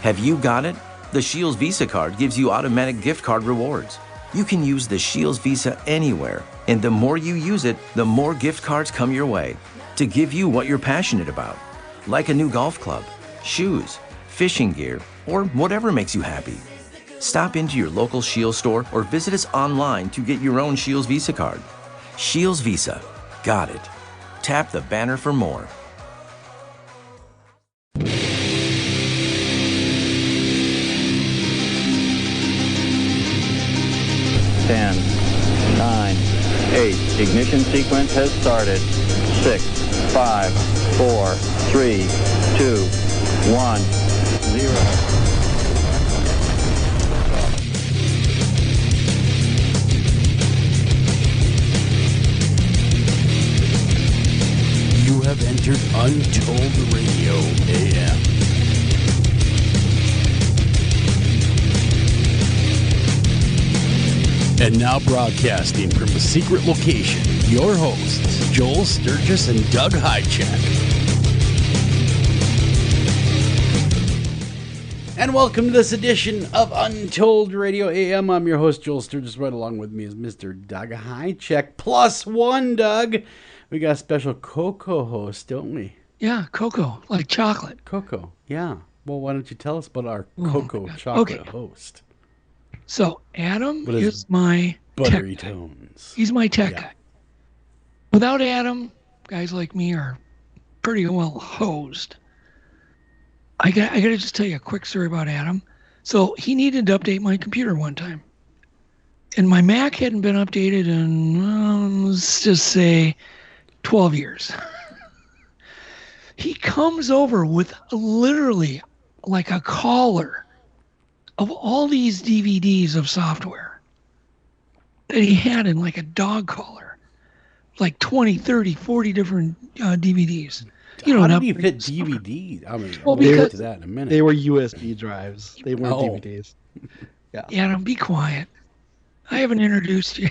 Have you got it? The Shields Visa card gives you automatic gift card rewards. You can use the Shields Visa anywhere, and the more you use it, the more gift cards come your way to give you what you're passionate about, like a new golf club, shoes, fishing gear, or whatever makes you happy. Stop into your local Shields store or visit us online to get your own Shields Visa card. Shields Visa. Got it. Tap the banner for more. 10, 9, 8. Ignition sequence has started. 6, 5, 4, 3, 2, 1, 0. You have entered Untold Radio AM. And now broadcasting from a secret location, your hosts, Joel Sturgis and Doug Hychak. And welcome to this edition of Untold Radio AM. I'm your host, Joel Sturgis. Right along with me is Mr. Doug Hychak. Plus one, Doug. We got a special Coco host, don't we? Yeah, Coco, like chocolate. Coco, yeah. Well, why don't you tell us about our Coco chocolate host? So Adam is my buttery tech tones. He's my tech guy. Without Adam, guys like me are pretty well hosed. I got to just tell you a quick story about Adam. So he needed to update my computer one time, and my Mac hadn't been updated in let's just say 12 years. He comes over with literally like a collar of all these DVDs of software that he had in like a dog collar, like 20, 30, 40 different DVDs. How did he fit DVDs? I mean, we'll get to that in a minute. They were USB drives. They weren't DVDs. Yeah. Adam, be quiet. I haven't introduced you.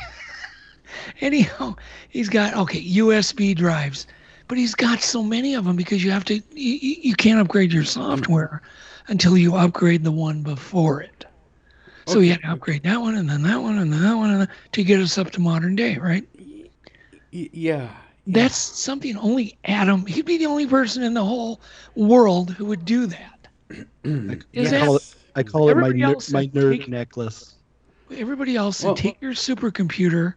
Anyhow, he's got, USB drives, but he's got so many of them because you can't upgrade your software until you upgrade the one before it. So you had to upgrade that one and then that one and then that one to get us up to modern day, right? Yeah. That's something only Adam, he'd be the only person in the whole world who would do that. I call it my nerd necklace. Everybody else said, take your supercomputer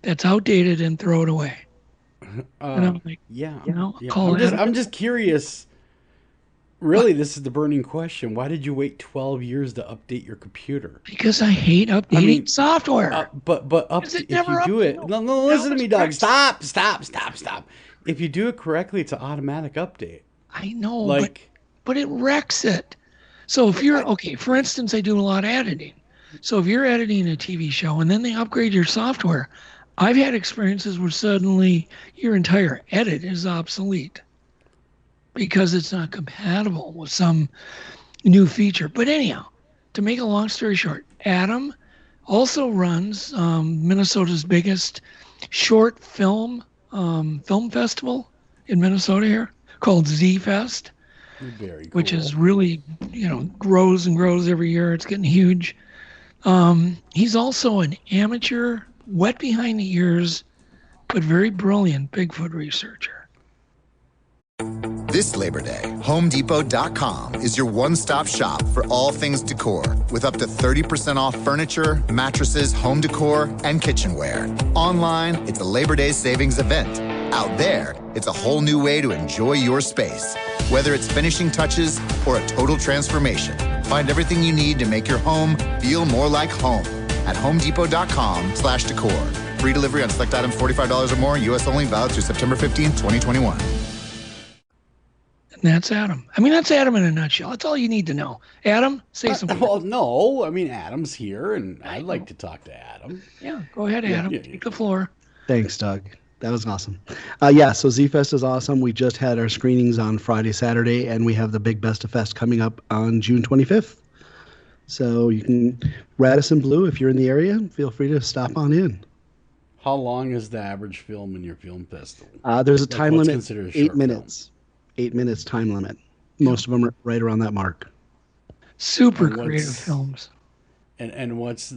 that's outdated and throw it away. And I'm like, I'm just curious. Really, this is the burning question. Why did you wait 12 years to update your computer? Because I hate updating software. But if you do it... No, listen to me, Doug. Stop. If you do it correctly, it's an automatic update. I know, but it wrecks it. So if you're... Okay, for instance, I do a lot of editing. So if you're editing a TV show and then they upgrade your software, I've had experiences where suddenly your entire edit is obsolete because it's not compatible with some new feature. But anyhow, to make a long story short, Adam also runs Minnesota's biggest short film festival in Minnesota here called Z-Fest, Very cool. which is really, grows and grows every year. It's getting huge. He's also an amateur, wet behind the ears, but very brilliant Bigfoot researcher. This Labor Day, HomeDepot.com is your one-stop shop for all things decor, with up to 30% off furniture, mattresses, home decor, and kitchenware. Online, it's a Labor Day savings event. Out there, it's a whole new way to enjoy your space. Whether it's finishing touches or a total transformation, find everything you need to make your home feel more like home at HomeDepot.com/decor. Free delivery on select items $45 or more, U.S. only, valid through September 15th, 2021. That's Adam. I mean, that's Adam in a nutshell. That's all you need to know. Adam, say something. Well, no. I mean, Adam's here, and I'd like to talk to Adam. Yeah, go ahead, Adam. Take the floor. Thanks, Doug. That was awesome. So Z-Fest is awesome. We just had our screenings on Friday, Saturday, and we have the Big Best of Fest coming up on June 25th. So you can, Radisson Blue, if you're in the area, feel free to stop on in. How long is the average film in your film festival? There's a time limit, 8 minutes. Film? 8 minutes time limit. Most of them are right around that mark. Super And creative films. And what's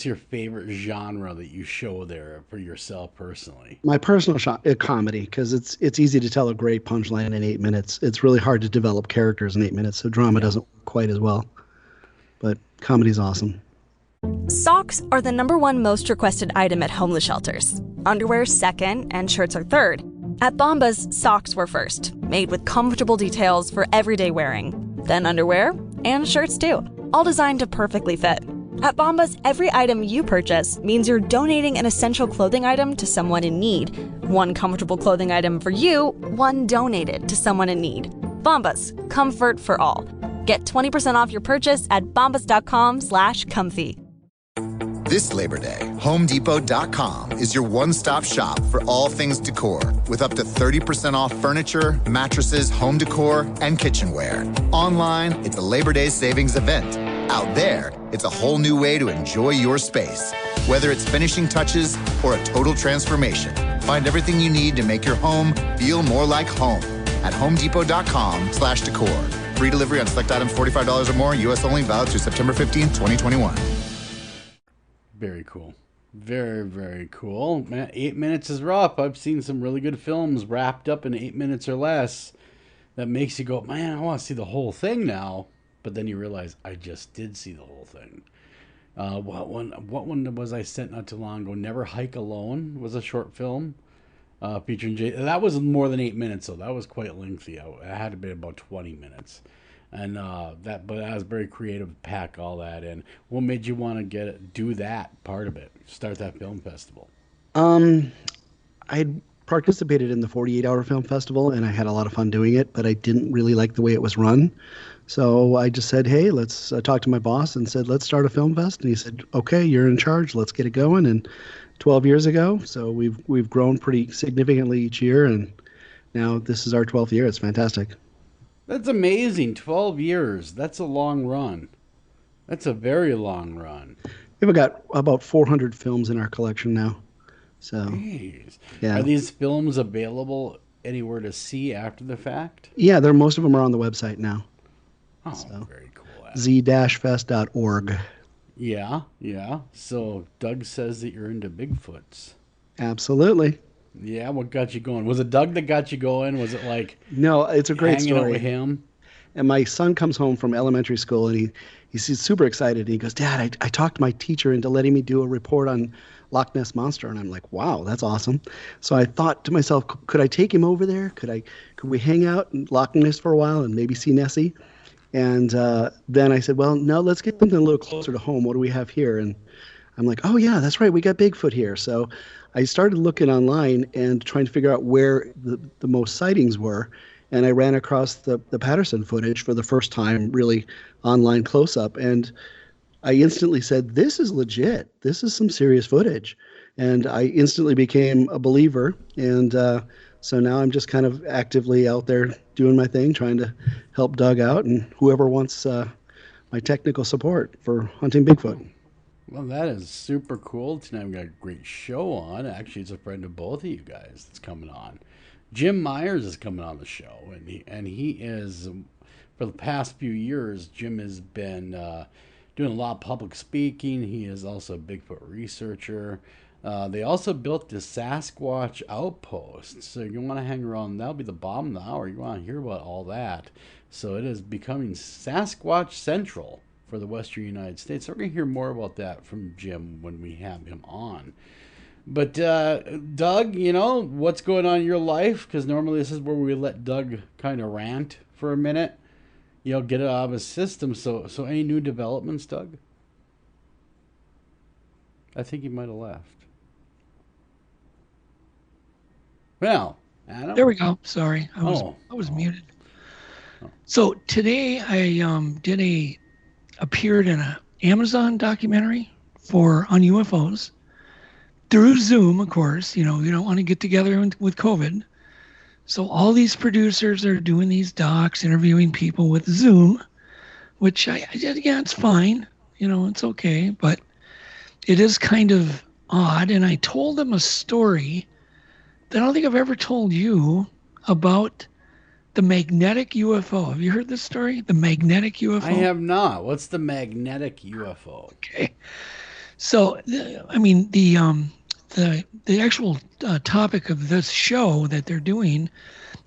your favorite genre that you show there for yourself personally? My personal comedy, because it's easy to tell a great punchline in 8 minutes. It's really hard to develop characters in 8 minutes, so drama doesn't work quite as well. But comedy's awesome. Socks are the #1 most requested item at homeless shelters. Underwear second, and shirts are third. At Bombas, socks were first, made with comfortable details for everyday wearing. Then underwear, and shirts too, all designed to perfectly fit. At Bombas, every item you purchase means you're donating an essential clothing item to someone in need. One comfortable clothing item for you, one donated to someone in need. Bombas, comfort for all. Get 20% off your purchase at bombas.com/comfy. This Labor Day, HomeDepot.com is your one-stop shop for all things decor, with up to 30% off furniture, mattresses, home decor, and kitchenware. Online, it's a Labor Day savings event. Out there, it's a whole new way to enjoy your space. Whether it's finishing touches or a total transformation, find everything you need to make your home feel more like home at HomeDepot.com/decor. Free delivery on select items $45 or more, U.S. only, valid through September 15th, 2021. Very cool. Very, very cool. Man, 8 minutes is rough. I've seen some really good films wrapped up in 8 minutes or less. That makes you go, man, I want to see the whole thing now. But then you realize I just did see the whole thing. What one was I sent not too long ago? Never Hike Alone was a short film featuring Jay. That was more than 8 minutes, so that was quite lengthy. It had to be about 20 minutes. And that was very creative to pack all that in. What made you want to do that part of it, start that film festival? I participated in the 48-hour film festival, and I had a lot of fun doing it, but I didn't really like the way it was run. So I just said, hey, let's talk to my boss and said, let's start a film fest. And he said, okay, you're in charge. Let's get it going. And 12 years ago, so we've grown pretty significantly each year, and now this is our 12th year. It's fantastic. That's amazing. 12 years. That's a long run. That's a very long run. We've got about 400 films in our collection now. So, jeez. Yeah. Are these films available anywhere to see after the fact? Yeah, most of them are on the website now. Oh, so, very cool. z-fest.org. Yeah. So Doug says that you're into Bigfoots. Absolutely. Yeah, what got you going? Was it Doug that got you going? Was it like no? It's a great hanging story. Out with him? And my son comes home from elementary school, and he's super excited. And he goes, Dad, I talked my teacher into letting me do a report on Loch Ness Monster. And I'm like, wow, that's awesome. So I thought to myself, could I take him over there? Could we hang out in Loch Ness for a while and maybe see Nessie? And then I said, well, no, let's get something a little closer to home. What do we have here? And I'm like, oh, yeah, that's right. We got Bigfoot here. So I started looking online and trying to figure out where the most sightings were. And I ran across the Patterson footage for the first time, really online close-up. And I instantly said, this is legit. This is some serious footage. And I instantly became a believer. And so now I'm just kind of actively out there doing my thing, trying to help Doug out and whoever wants my technical support for hunting Bigfoot. Well, that is super cool. Tonight we've got a great show on. Actually, it's a friend of both of you guys that's coming on. Jim Myers is coming on the show, and he is, for the past few years, Jim has been doing a lot of public speaking. He is also a Bigfoot researcher. They also built the Sasquatch Outpost. So you want to hang around, that'll be the bottom of the hour. You want to hear about all that. So it is becoming Sasquatch Central for the Western United States. So we're going to hear more about that from Jim when we have him on. But Doug, what's going on in your life? Because normally this is where we let Doug kind of rant for a minute. Get it out of his system. So any new developments, Doug? I think he might have left. Well, Adam? There we go. Sorry, I was muted. Oh. So today I appeared in an Amazon documentary on UFOs through Zoom, of course. You don't want to get together with COVID. So all these producers are doing these docs, interviewing people with Zoom, which it's fine. It's okay. But it is kind of odd. And I told them a story that I don't think I've ever told you about The magnetic UFO. Have you heard this story? The magnetic UFO? I have not. What's the magnetic UFO? Okay. So, the actual topic of this show that they're doing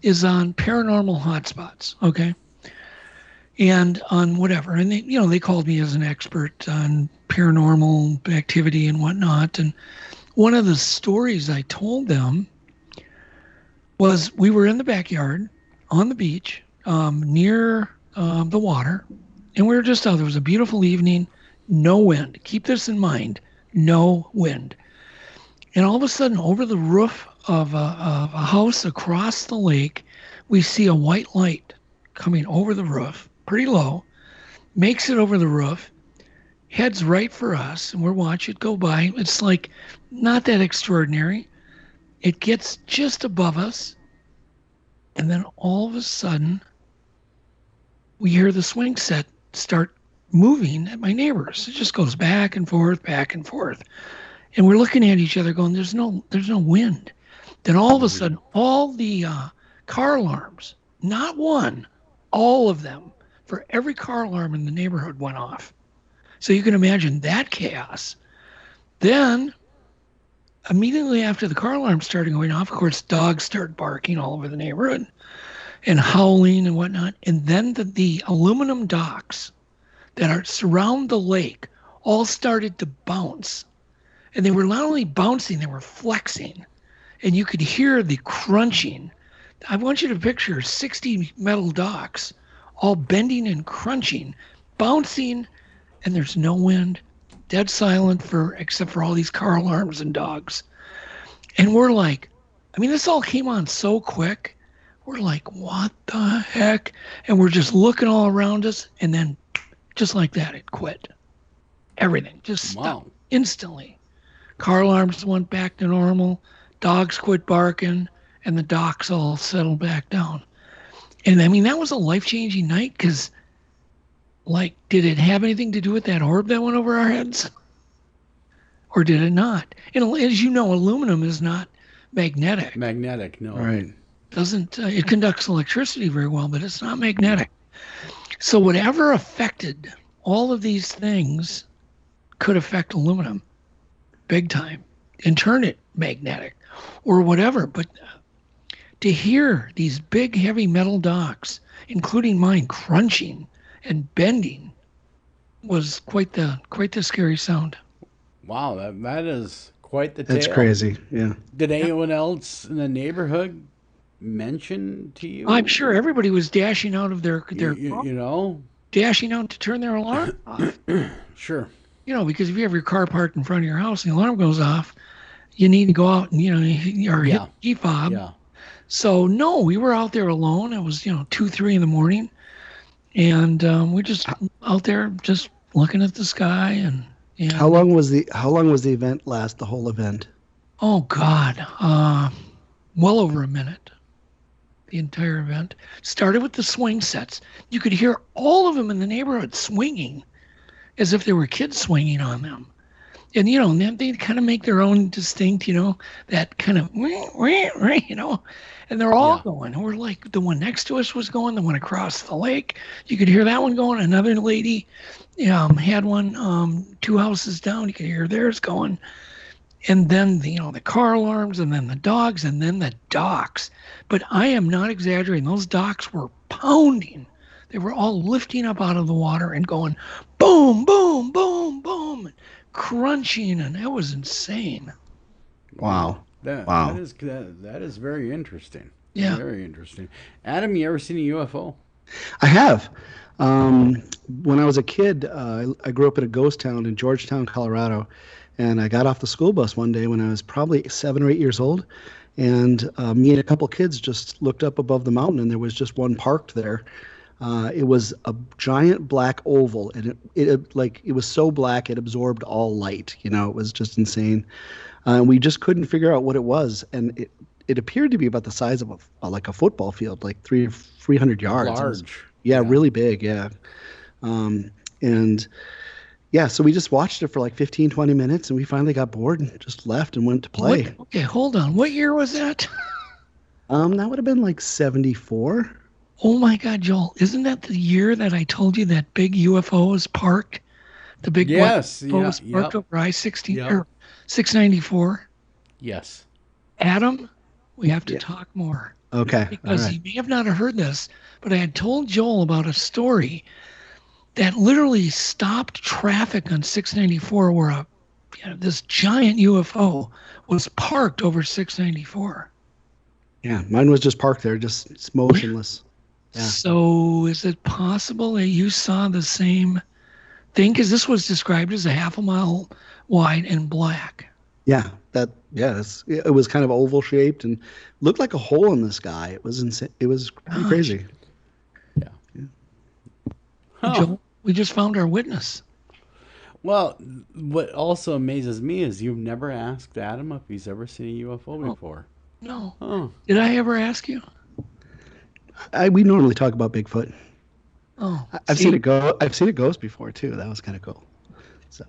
is on paranormal hotspots, okay? And on whatever. And they called me as an expert on paranormal activity and whatnot. And one of the stories I told them was we were in the backyard on the beach near the water, and we were just out. There was a beautiful evening, no wind. Keep this in mind, no wind. And all of a sudden, over the roof of a house across the lake, we see a white light coming over the roof, pretty low, makes it over the roof, heads right for us, and we're watching it go by. It's like not that extraordinary. It gets just above us, and then all of a sudden, we hear the swing set start moving at my neighbors. It just goes back and forth, back and forth. And we're looking at each other going, there's no wind. Then all of a sudden, all the car alarms, not one, all of them, for every car alarm in the neighborhood went off. So you can imagine that chaos. Then, immediately after the car alarm started going off, of course, dogs started barking all over the neighborhood and howling and whatnot. And then the aluminum docks that surround the lake all started to bounce. And they were not only bouncing, they were flexing. And you could hear the crunching. I want you to picture 60 metal docks all bending and crunching, bouncing, and there's no wind, dead silent except for all these car alarms and dogs. And we're like, this all came on so quick. We're like, what the heck? And we're just looking all around us, and then just like that, it quit. Everything just stopped instantly. Car alarms went back to normal, dogs quit barking, and the docks all settled back down. And that was a life-changing night because, did it have anything to do with that orb that went over our heads? Or did it not? And as you know, aluminum is not magnetic. Magnetic, no. Right. It conducts electricity very well, but it's not magnetic. So whatever affected all of these things could affect aluminum big time and turn it magnetic or whatever. But to hear these big, heavy metal docks, including mine, crunching and bending was quite the scary sound. Wow, that is quite the tale. That's crazy, yeah. Did anyone else in the neighborhood mention to you? I'm sure everybody was dashing out of their dashing out to turn their alarm off. Sure. Because if you have your car parked in front of your house and the alarm goes off, you need to go out and, hit the fob. Yeah. So, no, we were out there alone. It was, 2, 3 in the morning. And we're just out there just looking at the sky. And How long was the event last, the whole event? Oh, God. Well over a minute. The entire event. Started with the swing sets. You could hear all of them in the neighborhood swinging as if there were kids swinging on them. And, they kind of make their own distinct, that kind of, and they're all going. And we're like, the one next to us was going, the one across the lake. You could hear that one going. Another lady had one 2 houses down. You could hear theirs going. And then, the car alarms, and then the dogs, and then the docks. But I am not exaggerating. Those docks were pounding. They were all lifting up out of the water and going boom, boom, boom, boom, and crunching, and it was insane. Wow. That is very interesting. Yeah. Very interesting. Adam, you ever seen a UFO? I have. When I was a kid, I grew up in a ghost town in Georgetown, Colorado, and I got off the school bus one day when I was probably 7 or 8 years old, and me and a couple kids just looked up above the mountain, and there was just one parked there. It was a giant black oval, and it was so black it absorbed all light. It was just insane. We just couldn't figure out what it was, and it appeared to be about the size of a football field, like 300 yards. Large. Really big. Yeah. So we just watched it for like 15, 20 minutes, and we finally got bored and just left and went to play. Okay, hold on. What year was that? That would have been like 74. Oh my God, Joel! Isn't that the year that I told you that big UFO was parked? The big Yes, UFO yeah, was parked yep, over I-16 yep. or 694. Yes. Adam, we have to Yeah. talk more Okay. All because right. you may have not heard this, but I had told Joel about a story that literally stopped traffic on 694 where this giant UFO was parked over 694. Yeah, mine was just parked there, just it's motionless. Yeah. So is it possible that you saw the same thing? Because this was described as a half a mile wide and black. Yeah, it was kind of oval shaped and looked like a hole in the sky. It was insane. It was pretty Gosh. crazy. Huh. Joel, we just found our witness. Well, what also amazes me is you've never asked Adam if he's ever seen a UFO before. No. Oh. Did I ever ask you? We normally talk about Bigfoot. Oh, I've see? seen it go. I've seen a ghost before too. That was kind of cool. So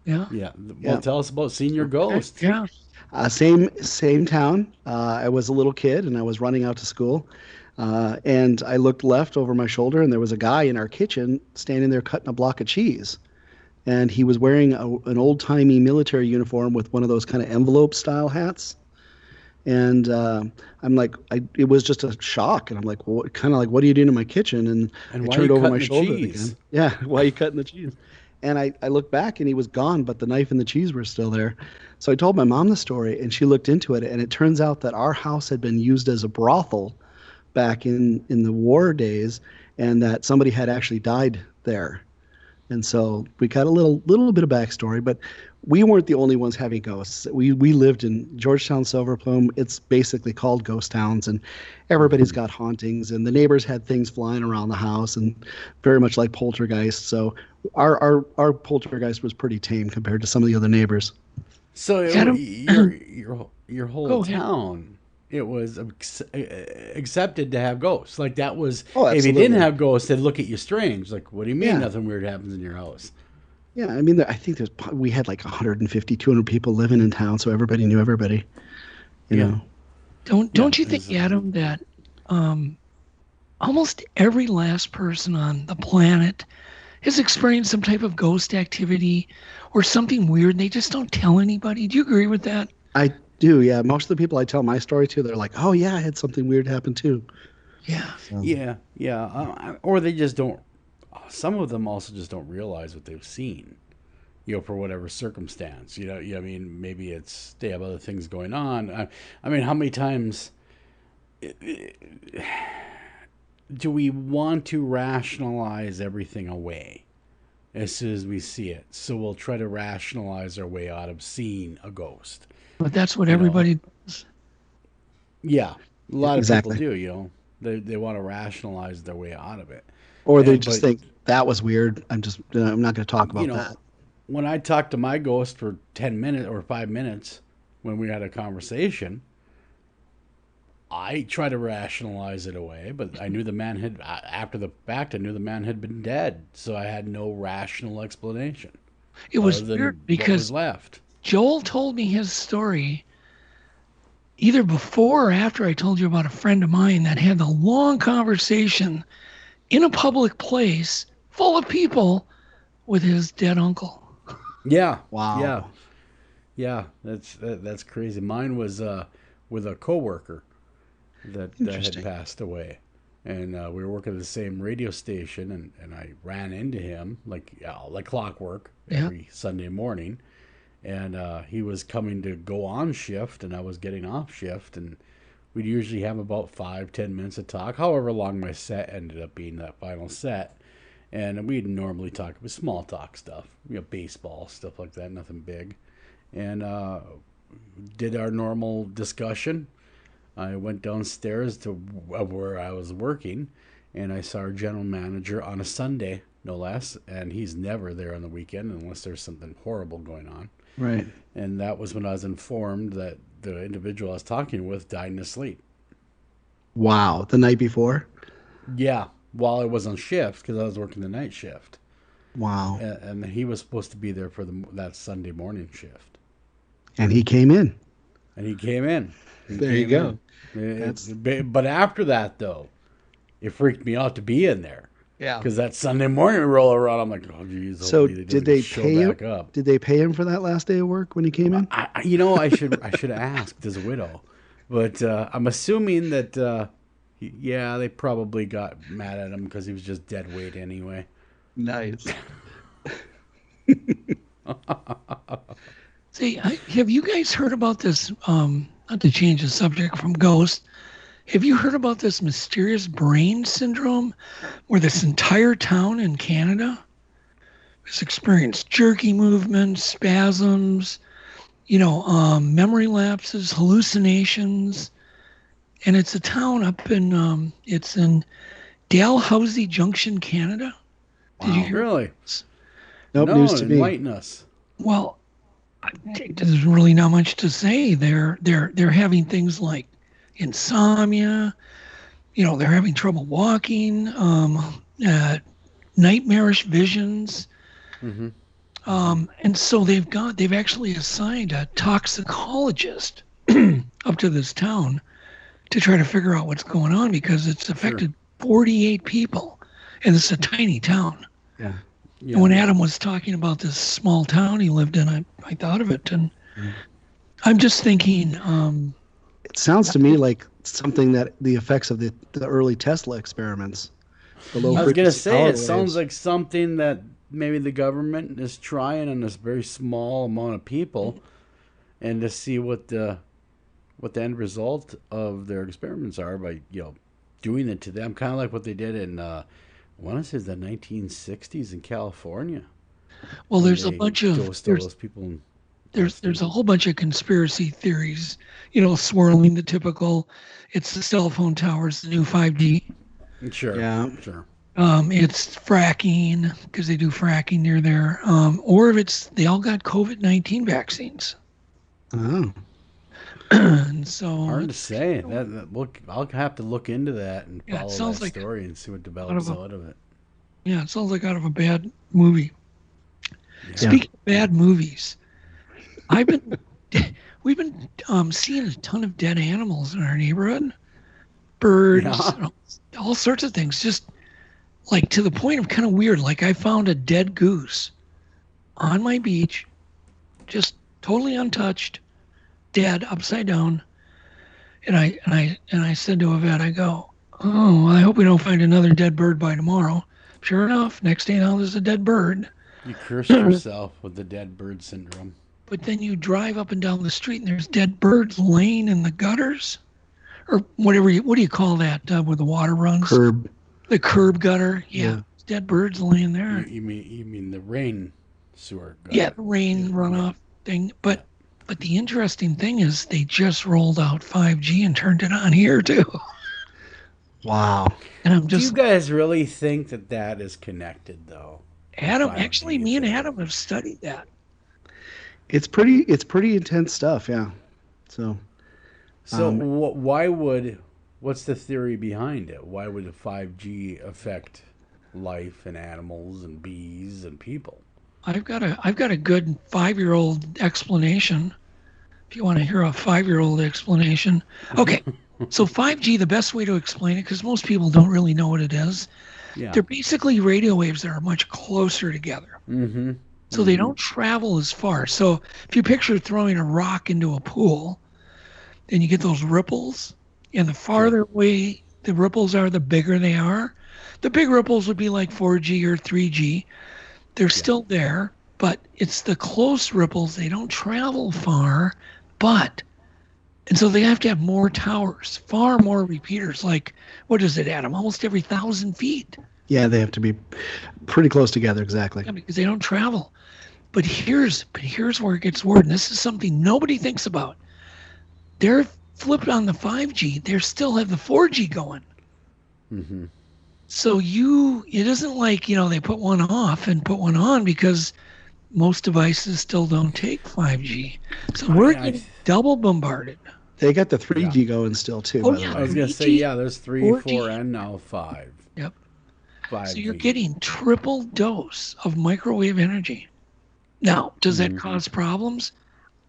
Yeah. Yeah. Well, Yeah. tell us about seeing your ghost. Yeah. same town. I was a little kid and I was running out to school, and I looked left over my shoulder and there was a guy in our kitchen standing there cutting a block of cheese, and he was wearing an old timey military uniform with one of those kind of envelope style hats. And I'm like, it was just a shock, and I'm like, well, kind of like, what are you doing in my kitchen? And And I why are turned you over cutting my the shoulder cheese? again. Yeah, why are you cutting the cheese? And I looked back, and he was gone, but the knife and the cheese were still there. So I told my mom the story, and she looked into it, and it turns out that our house had been used as a brothel back in the war days, and that somebody had actually died there. And so we got a little bit of backstory, but we weren't the only ones having ghosts. We lived in Georgetown, Silver Plume. It's basically called ghost towns, and everybody's got hauntings. And the neighbors had things flying around the house, and very much like poltergeist. So our poltergeist was pretty tame compared to some of the other neighbors. So Adam- your Go whole ahead. town, it was accepted to have ghosts. Like that was, Oh, if you absolutely. didn't have ghosts, they'd look at you strange. Like, what do you mean Yeah. nothing weird happens in your house? Yeah, I mean, I think we had like 150, 200 people living in town, so everybody knew everybody. You Yeah. know. Don't you think, it's- Adam, that almost every last person on the planet has experienced some type of ghost activity or something weird? They just don't tell anybody. Do you agree with that? I do, yeah. Most of the people I tell my story to, they're like, "Oh yeah, I had something weird happen too." Yeah. Yeah. Or they just don't. Some of them also just don't realize what they've seen. For whatever circumstance. I mean, maybe they have other things going on. I mean, how many times do we want to rationalize everything away as soon as we see it? So we'll try to rationalize our way out of seeing a ghost. But that's what everybody does. Yeah, a lot of Exactly. people do. They want to rationalize their way out of it. Or they And- just but- think that was weird. I'm not going to talk about that. When I talked to my ghost for 10 minutes or 5 minutes when we had a conversation, I tried to rationalize it away, but I knew the man had, after the fact, I knew the man had been dead. So I had no rational explanation. It was other than weird what because was left. Joel told me his story either before or after I told you about a friend of mine that had a long conversation in a public place full of people with his dead uncle. Yeah. Wow. Yeah. That's crazy. Mine was with a coworker that had Interesting. passed away, and we were working at the same radio station, and I ran into him like clockwork every Sunday morning, and he was coming to go on shift, and I was getting off shift, and we'd usually have about 5-10 minutes of talk, however long my set ended up being, that final set. And we'd normally talk about small talk stuff, baseball, stuff like that, nothing big. And did our normal discussion. I went downstairs to where I was working, and I saw our general manager on a Sunday, no less, and he's never there on the weekend unless there's something horrible going on. Right. And that was when I was informed that the individual I was talking with died in his sleep. Wow. The night before? Yeah, while I was on shift, because I was working the night shift. Wow. And he was supposed to be there for that Sunday morning shift. And he came in. And he came in. There you go. But after that, though, it freaked me out to be in there. Yeah. Because that Sunday morning we roll around, I'm like, oh geez. So did they pay him? back up. Did they pay him for that last day of work when he came in? I should have asked his widow, but I'm assuming that they probably got mad at him because he was just dead weight anyway. Nice. See, have you guys heard about this? Not to change the subject from ghosts. Have you heard about this mysterious brain syndrome where this entire town in Canada has experienced jerky movements, spasms, memory lapses, hallucinations? And it's a town up in, it's in Dalhousie Junction, Canada. Did you hear? Really? Nope, no, news to me. Enlighten us. Well, there's really not much to say. They're having things like insomnia, they're having trouble walking, nightmarish visions. Mm-hmm. And so they've actually assigned a toxicologist up to this town to try to figure out what's going on, because it's affected 48 people, and it's a tiny town. Yeah. And when Adam was talking about this small town he lived in, I thought of it, and I'm just thinking. It sounds to me like something that the effects of the early Tesla experiments. The low I was going to say, it waves. sounds like something that maybe the government is trying on this very small amount of people, and to see what the end result of their experiments are by doing it to them, kind of like what they did in I want to say the 1960s in California. Well, there's a bunch of those people. There's a whole bunch of conspiracy theories, swirling the typical. It's the cell phone towers, the new 5G. Sure. Yeah. Sure. It's fracking because they do fracking near there, or if it's they all got COVID-19 vaccines. Oh. And so Hard to say. I'll have to look into that and follow that like story and see what develops out of it. Yeah, it sounds like out of a bad movie. Yeah. Speaking of bad movies, we've been seeing a ton of dead animals in our neighborhood, birds, all sorts of things. Just like to the point of kind of weird. Like I found a dead goose on my beach, just totally untouched, dead, upside down. And I said to Yvette, I go, oh, I hope we don't find another dead bird by tomorrow. Sure enough, next day now there's a dead bird. You cursed yourself with the dead bird syndrome. But then you drive up and down the street and there's dead birds laying in the gutters, or whatever. What do you call that where the water runs? Curb. The curb gutter. Yeah. Dead birds laying there. You mean the rain sewer gutter? Yeah, the rain runoff thing. But the interesting thing is they just rolled out 5G and turned it on here too. Wow. And I'm just. Do you guys really think that is connected though? Adam, actually, me and Adam have studied that. It's pretty intense stuff, yeah. So what's the theory behind it? Why would the 5G affect life and animals and bees and people? I've got a good 5-year-old explanation. If you want to hear a 5-year-old explanation. Okay. So 5G, the best way to explain it, because most people don't really know what it is. Yeah. They're basically radio waves that are much closer together. Mm-hmm. So they don't travel as far. So if you picture throwing a rock into a pool, then you get those ripples. And the farther away the ripples are, the bigger they are. The big ripples would be like 4G or 3G. They're still there, but it's the close ripples. They don't travel far, and so they have to have more towers, far more repeaters. Like, what is it, Adam? Almost every 1,000 feet. Yeah, they have to be pretty close together, exactly. Yeah, because they don't travel. But here's where it gets weird, and this is something nobody thinks about. They're flipped on the 5G. They still have the 4G going. Mm-hmm. So it isn't like, they put one off and put one on, because most devices still don't take 5G. So we're getting double bombarded. They got the 3G going still, too. Oh, yeah. I was going to say, there's 3, 4G. 4, and now 5. Yep. 5G. So you're getting triple dose of microwave energy. Now, does that cause problems?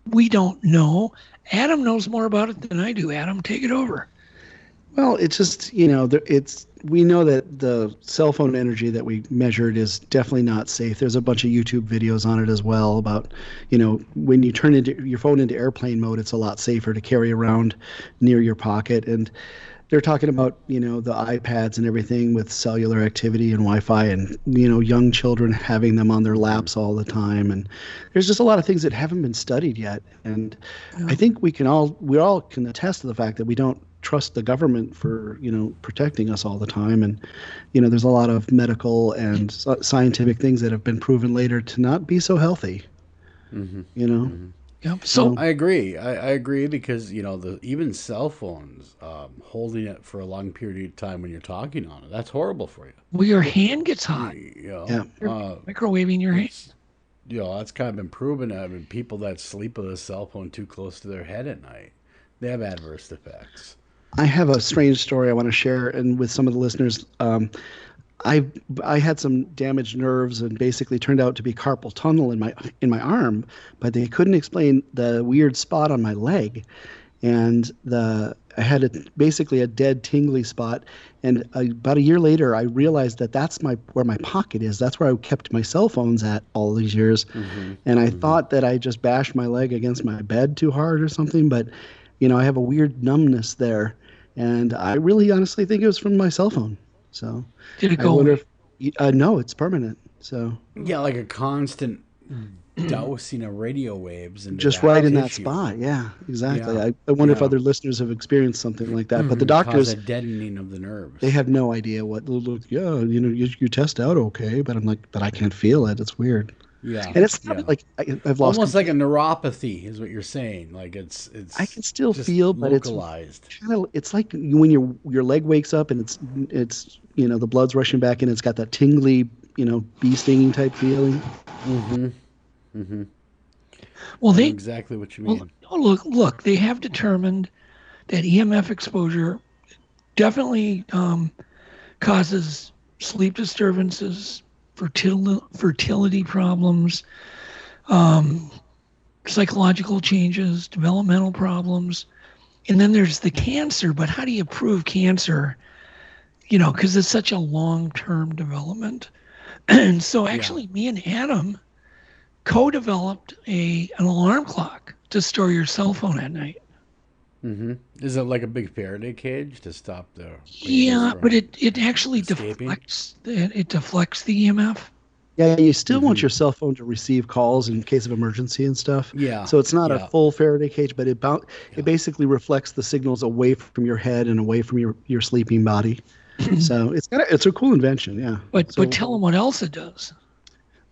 We don't know. Adam knows more about it than I do. Adam, take it over. Well, it's just, we know that the cell phone energy that we measured is definitely not safe. There's a bunch of YouTube videos on it as well about, when you turn your phone into airplane mode, it's a lot safer to carry around near your pocket. And they're talking about, the iPads and everything with cellular activity and Wi-Fi and, young children having them on their laps all the time. And there's just a lot of things that haven't been studied yet. And I think we all can attest to the fact that we don't trust the government for, protecting us all the time. And, there's a lot of medical and scientific things that have been proven later to not be so healthy, Yep. So I agree. I agree because even cell phones, holding it for a long period of time when you're talking on it, that's horrible for you. Well, your hand gets hot. Yeah. Microwaving your hand. That's kind of been proven. I mean, people that sleep with a cell phone too close to their head at night, they have adverse effects. I have a strange story I want to share, and with some of the listeners. I had some damaged nerves and basically turned out to be carpal tunnel in my arm, but they couldn't explain the weird spot on my leg, and I had basically a dead tingly spot. And about a year later, I realized that that's where my pocket is. That's where I kept my cell phones at all these years, and I thought that I just bashed my leg against my bed too hard or something, but I have a weird numbness there, and I really honestly think it was from my cell phone. So did it go away? No, it's permanent. So like a constant dousing of radio waves and just right in that spot. Yeah, exactly. Yeah. I wonder if other listeners have experienced something like that. But the doctors, cause a deadening of the nerves. They have no idea what. You test out okay, but I'm like, but I can't feel it. It's weird. Yeah, and it's not like I've lost. Almost like a neuropathy is what you're saying. Like it's. I can still feel, but localized. It's like when your leg wakes up and it's the blood's rushing back and it's got that tingly bee stinging type feeling. Well, exactly what you mean. Well, look, they have determined that EMF exposure definitely causes sleep disturbances, fertility problems, psychological changes, developmental problems, and then there's the cancer. But how do you prove cancer? Because it's such a long-term development. And so actually me and Adam co-developed an alarm clock to store your cell phone at night. Is it like a big Faraday cage to stop the? Yeah, but it actually deflects. It deflects the EMF. Yeah, you still want your cell phone to receive calls in case of emergency and stuff. Yeah. So it's not a full Faraday cage, but it basically reflects the signals away from your head and away from your sleeping body. So it's a cool invention. Yeah. But tell them what else it does.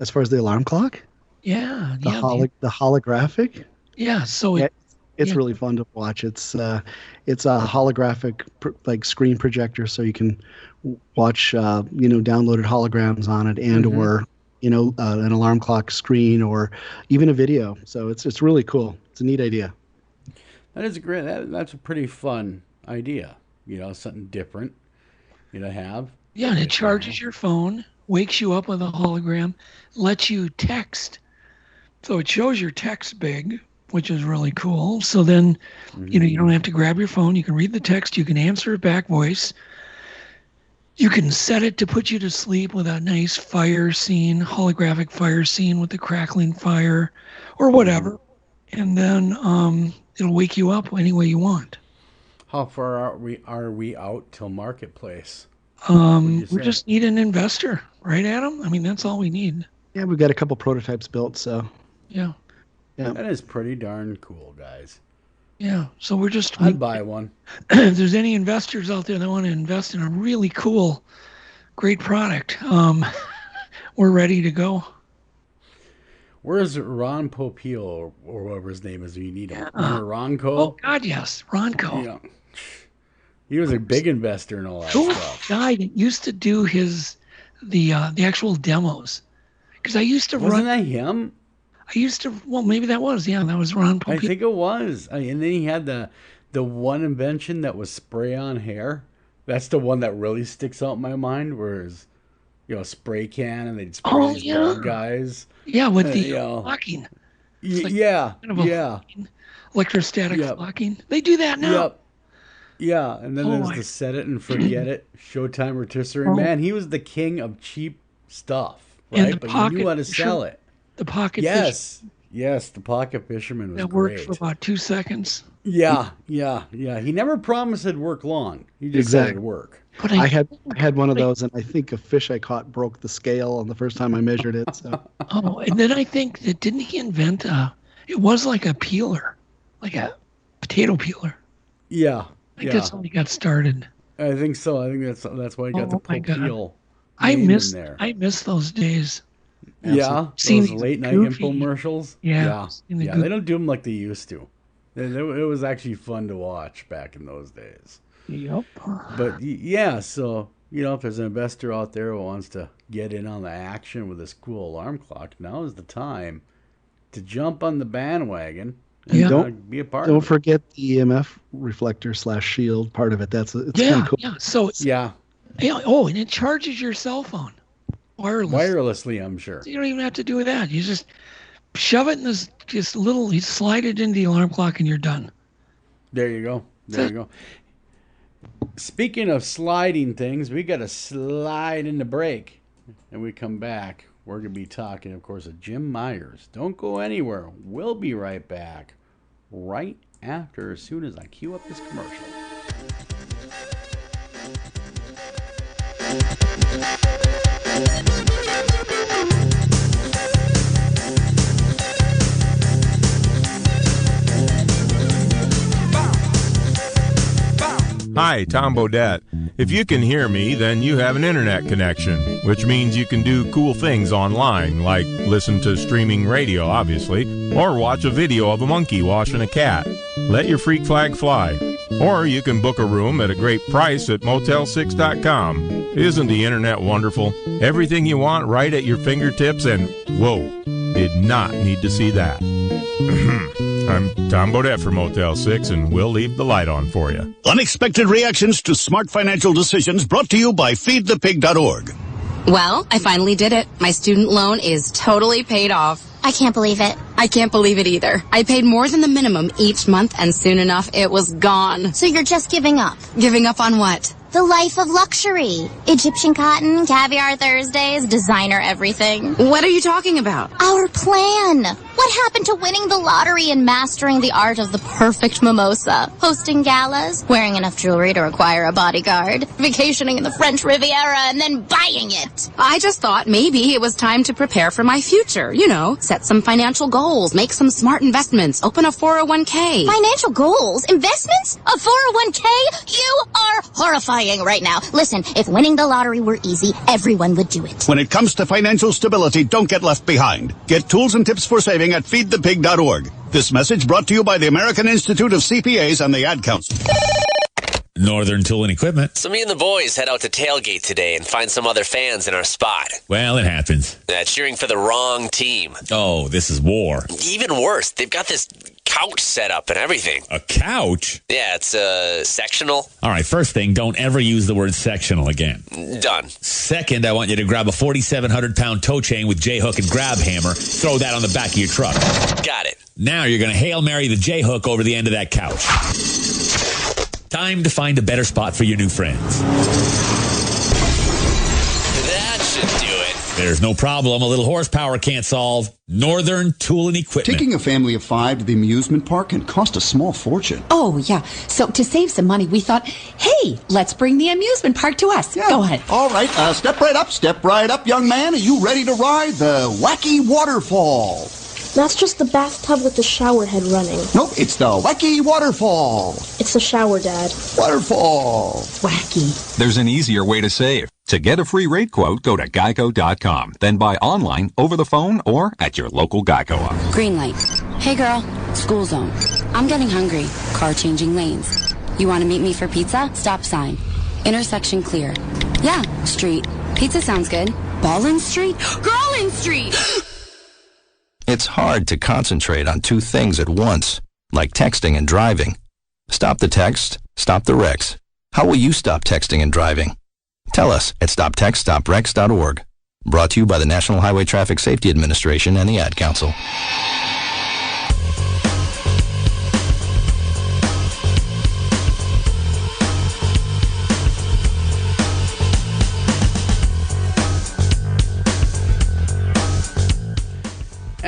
As far as the alarm clock. Yeah. The holographic. Yeah. So it's really fun to watch. It's a holographic screen projector, so you can watch downloaded holograms on it and or an alarm clock screen or even a video. So it's really cool. It's a neat idea. That is great. That's a pretty fun idea. Something different. To have. Yeah, and it charges your phone, wakes you up with a hologram, lets you text. So it shows your text big, which is really cool. So then, you don't have to grab your phone. You can read the text. You can answer it back voice. You can set it to put you to sleep with a nice fire scene, holographic fire scene with the crackling fire or whatever. And then it'll wake you up any way you want. How far are we out till marketplace? We just need an investor, right, Adam? I mean, that's all we need. Yeah, we've got a couple prototypes built, so. Yeah. That is pretty darn cool, guys. Yeah, so we're just... I'd buy one. If there's any investors out there that want to invest in a really cool, great product, we're ready to go. Where's Ron Popeil or whatever his name is? You need him. Ronco? Oh, God, yes. Ronco. Yeah. He was a big investor in all that stuff. Guy that used to do the actual demos. Because I used to Wasn't that him? Maybe that was. Yeah, that was Ron Popeil. I think it was. And then he had the one invention that was spray on hair. That's the one that really sticks out in my mind, whereas, spray can and they'd spray these bald guys. Yeah, with the flocking. Yeah. Electrostatic flocking. They do that now. Yep. Yeah, and then there's the set it and forget it, Showtime rotisserie. Man, he was the king of cheap stuff, right? But he knew how to sell it. The pocket Yes, the pocket fisherman was that worked for about 2 seconds. Yeah. He never promised it'd work long. He just said it'd work. But I had one of those, and I think a fish I caught broke the scale on the first time I measured it. So. And then I think that didn't he invent it was like a peeler, like a potato peeler. Yeah. I think that's how he got started. I think so. I think that's why he got the peel. I miss those days. Yeah, those late night infomercials. Yeah. They don't do them like they used to. It was actually fun to watch back in those days. Yep. But yeah, so if there's an investor out there who wants to get in on the action with this cool alarm clock, now is the time to jump on the bandwagon. And don't be a part. Don't forget the EMF reflector / shield part of it. It's kind of cool. Yeah. So and it charges your cell phone wirelessly. I'm sure. So you don't even have to do that. You just shove it in this you slide it into the alarm clock and you're done. There you go. Speaking of sliding things, we got to slide in the break, and we come back. We're going to be talking, of course, of Jim Myers. Don't go anywhere. We'll be right back right after, as soon as I cue up this commercial. Hi, Tom Bodette. If you can hear me, then you have an internet connection, which means you can do cool things online, like listen to streaming radio, obviously, or watch a video of a monkey washing a cat. Let your freak flag fly. Or you can book a room at a great price at Motel6.com. Isn't the internet wonderful? Everything you want right at your fingertips, and whoa, did not need to see that. I'm Tom Bodette for Motel 6, and we'll leave the light on for you. Unexpected reactions to smart financial decisions brought to you by feedthepig.org. Well, I finally did it. My student loan is totally paid off. I can't believe it. I can't believe it either. I paid more than the minimum each month, and soon enough, it was gone. So you're just giving up? Giving up on what? The life of luxury. Egyptian cotton, caviar Thursdays, designer everything. What are you talking about? Our plan. What happened to winning the lottery and mastering the art of the perfect mimosa? Hosting galas, wearing enough jewelry to require a bodyguard, vacationing in the French Riviera, and then buying it. I just thought maybe it was time to prepare for my future. Set some financial goals, make some smart investments, open a 401k. Financial goals? Investments? A 401k? You are horrified right now. Listen, if winning the lottery were easy, everyone would do it. When it comes to financial stability, don't get left behind. Get tools and tips for saving at feedthepig.org. This message brought to you by the American Institute of CPAs and the Ad Council. Northern Tool and Equipment. So me and the boys head out to tailgate today and find some other fans in our spot. Well, it happens. Cheering for the wrong team. Oh, this is war. Even worse, they've got this couch set up and everything. A couch? Yeah, it's sectional. All right, first thing, don't ever use the word sectional again. Done. Second, I want you to grab a 4,700-pound tow chain with J-hook and grab hammer. Throw that on the back of your truck. Got it. Now you're going to Hail Mary the J-hook over the end of that couch. Time to find a better spot for your new friends. That should do it. There's no problem a little horsepower can't solve. Northern Tool and Equipment. Taking a family of 5 to the amusement park can cost a small fortune. Oh, yeah. So to save some money, we thought, hey, let's bring the amusement park to us. Yeah. Go ahead. All right. Step right up, young man. Are you ready to ride the wacky waterfall? That's just the bathtub with the shower head running. Nope, it's the wacky waterfall. It's the shower, Dad. Waterfall. Wacky. There's an easier way to save. To get a free rate quote, go to geico.com. Then buy online, over the phone, or at your local Geico office. Green light. Hey, girl. School zone. I'm getting hungry. Car changing lanes. You want to meet me for pizza? Stop sign. Intersection clear. Yeah, street. Pizza sounds good. Ballin Street? Girlin Street! It's hard to concentrate on two things at once, like texting and driving. Stop the text, stop the wrecks. How will you stop texting and driving? Tell us at stoptextstopwrecks.org. Brought to you by the National Highway Traffic Safety Administration and the Ad Council.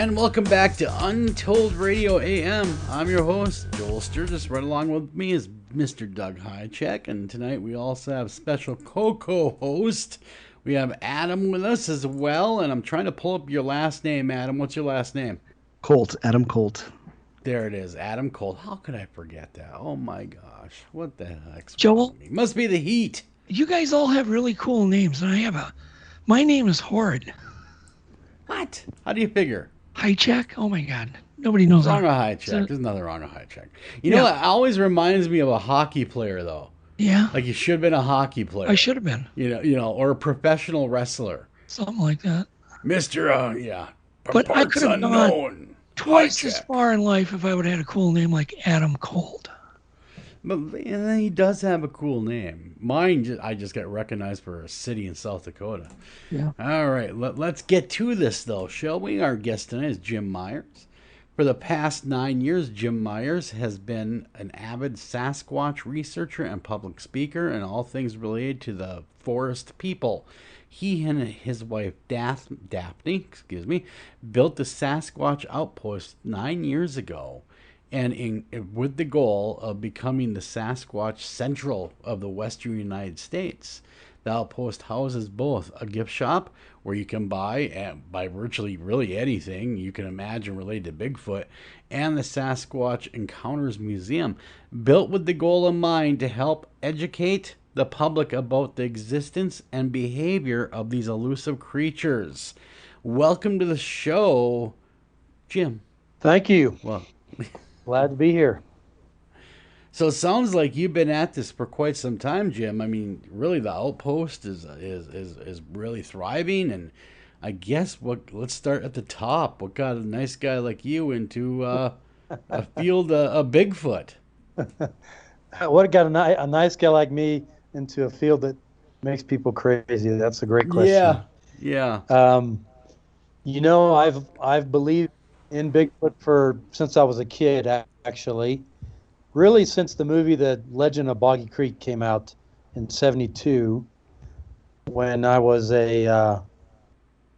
And welcome back to Untold Radio AM. I'm your host, Joel Sturgis. Right along with me is Mr. Doug Hychek. And tonight we also have special co-host. We have Adam with us as well. And I'm trying to pull up your last name, Adam. What's your last name? Colt, Adam Colt. There it is, Adam Colt. How could I forget that? Oh my gosh. What the heck? Joel? Must be the heat. You guys all have really cool names. And my name is horrid. What? How do you figure? Hychek? Oh my God. Nobody knows wrong with Hychek. So, there's nothing wrong with Hychek. You know, it always reminds me of a hockey player, though. Yeah. Like you should have been a hockey player. I should have been. You know, or a professional wrestler. Something like that. Mr. Yeah. But I could have gone twice as far in life if I would have had a cool name like Adam Cold. But he does have a cool name. Mine, I just got recognized for a city in South Dakota. Yeah. All right, let's get to this, though, shall we? Our guest tonight is Jim Myers. For the past 9 years, Jim Myers has been an avid Sasquatch researcher and public speaker in all things related to the forest people. He and his wife, Daphne, built the Sasquatch Outpost 9 years ago, and with the goal of becoming the Sasquatch Central of the Western United States. The Outpost houses both a gift shop where you can buy virtually really anything you can imagine related to Bigfoot, and the Sasquatch Encounters Museum, built with the goal in mind to help educate the public about the existence and behavior of these elusive creatures. Welcome to the show, Jim. Thank you. Well, glad to be here. So it sounds like you've been at this for quite some time, Jim. I mean, really, the Outpost is really thriving, and I guess let's start at the top. What got a nice guy like you into a field of Bigfoot? What got a nice guy like me into a field that makes people crazy? That's a great question. Yeah. You know, I've believed in Bigfoot since I was a kid, actually. Really, since the movie The Legend of Boggy Creek came out in '72, when I was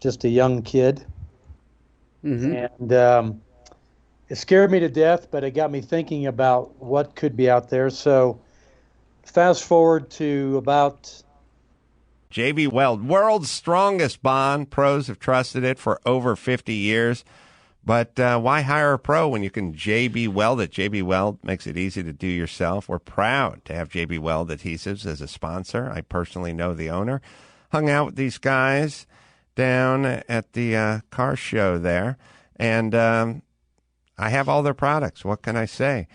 just a young kid. Mm-hmm. And it scared me to death, but it got me thinking about what could be out there. So fast forward to about... J.B. Weld, world's strongest bond. Pros have trusted it for over 50 years. But why hire a pro when you can J.B. Weld it? J.B. Weld makes it easy to do yourself. We're proud to have J.B. Weld Adhesives as a sponsor. I personally know the owner. Hung out with these guys down at the car show there. And I have all their products. What can I say?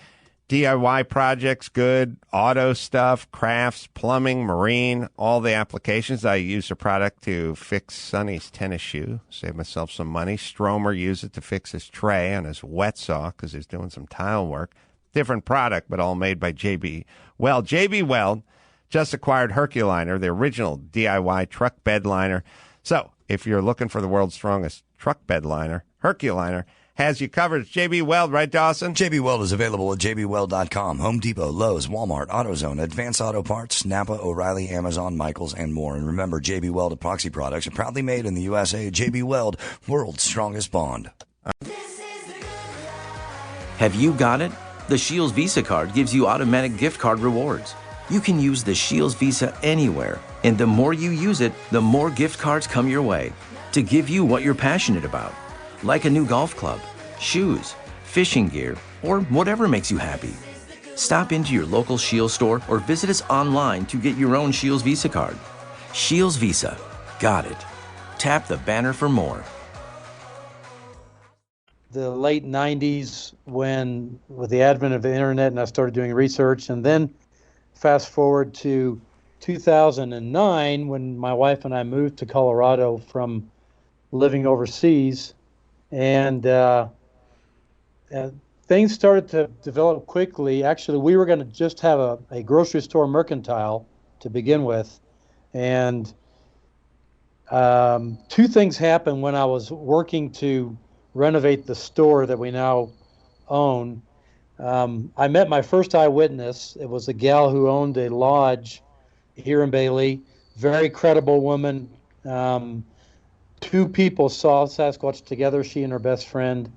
DIY projects, good. Auto stuff, crafts, plumbing, marine, all the applications. I use the product to fix Sonny's tennis shoe, save myself some money. Stromer used it to fix his tray on his wet saw because he's doing some tile work. Different product, but all made by J.B. Weld. J.B. Weld just acquired Herculiner, the original DIY truck bed liner. So if you're looking for the world's strongest truck bed liner, Herculiner has you covered. It's J.B. Weld, right, Dawson? J.B. Weld is available at jbweld.com, Home Depot, Lowe's, Walmart, AutoZone, Advance Auto Parts, Napa, O'Reilly, Amazon, Michaels, and more. And remember, J.B. Weld epoxy products are proudly made in the USA. J.B. Weld, world's strongest bond. Have you got it? The Shields Visa card gives you automatic gift card rewards. You can use the Shields Visa anywhere, and the more you use it, the more gift cards come your way to give you what you're passionate about. Like a new golf club, shoes, fishing gear, or whatever makes you happy. Stop into your local Shields store or visit us online to get your own Shields Visa card. Shields Visa. Got it. Tap the banner for more. The late 90s, with the advent of the internet, and I started doing research, and then fast forward to 2009 when my wife and I moved to Colorado from living overseas. And things started to develop quickly. Actually, we were going to just have a grocery store mercantile to begin with. And two things happened when I was working to renovate the store that we now own. I met my first eyewitness. It was a gal who owned a lodge here in Bailey, very credible woman. two people saw Sasquatch together, she and her best friend,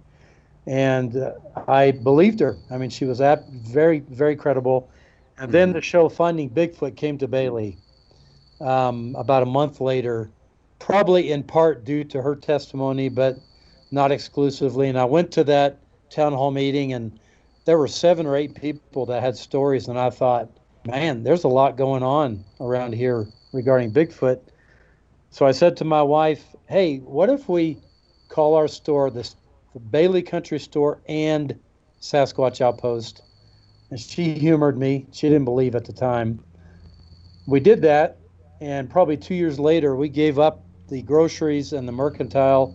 and I believed her. I mean, she was very, very credible. And then the show Finding Bigfoot came to Bailey about a month later, probably in part due to her testimony, but not exclusively. And I went to that town hall meeting, and there were 7 or 8 people that had stories, and I thought, man, there's a lot going on around here regarding Bigfoot. So I said to my wife, hey, what if we call our store the Bailey Country Store and Sasquatch Outpost? And she humored me. She didn't believe at the time. We did that, and probably 2 years later, we gave up the groceries and the mercantile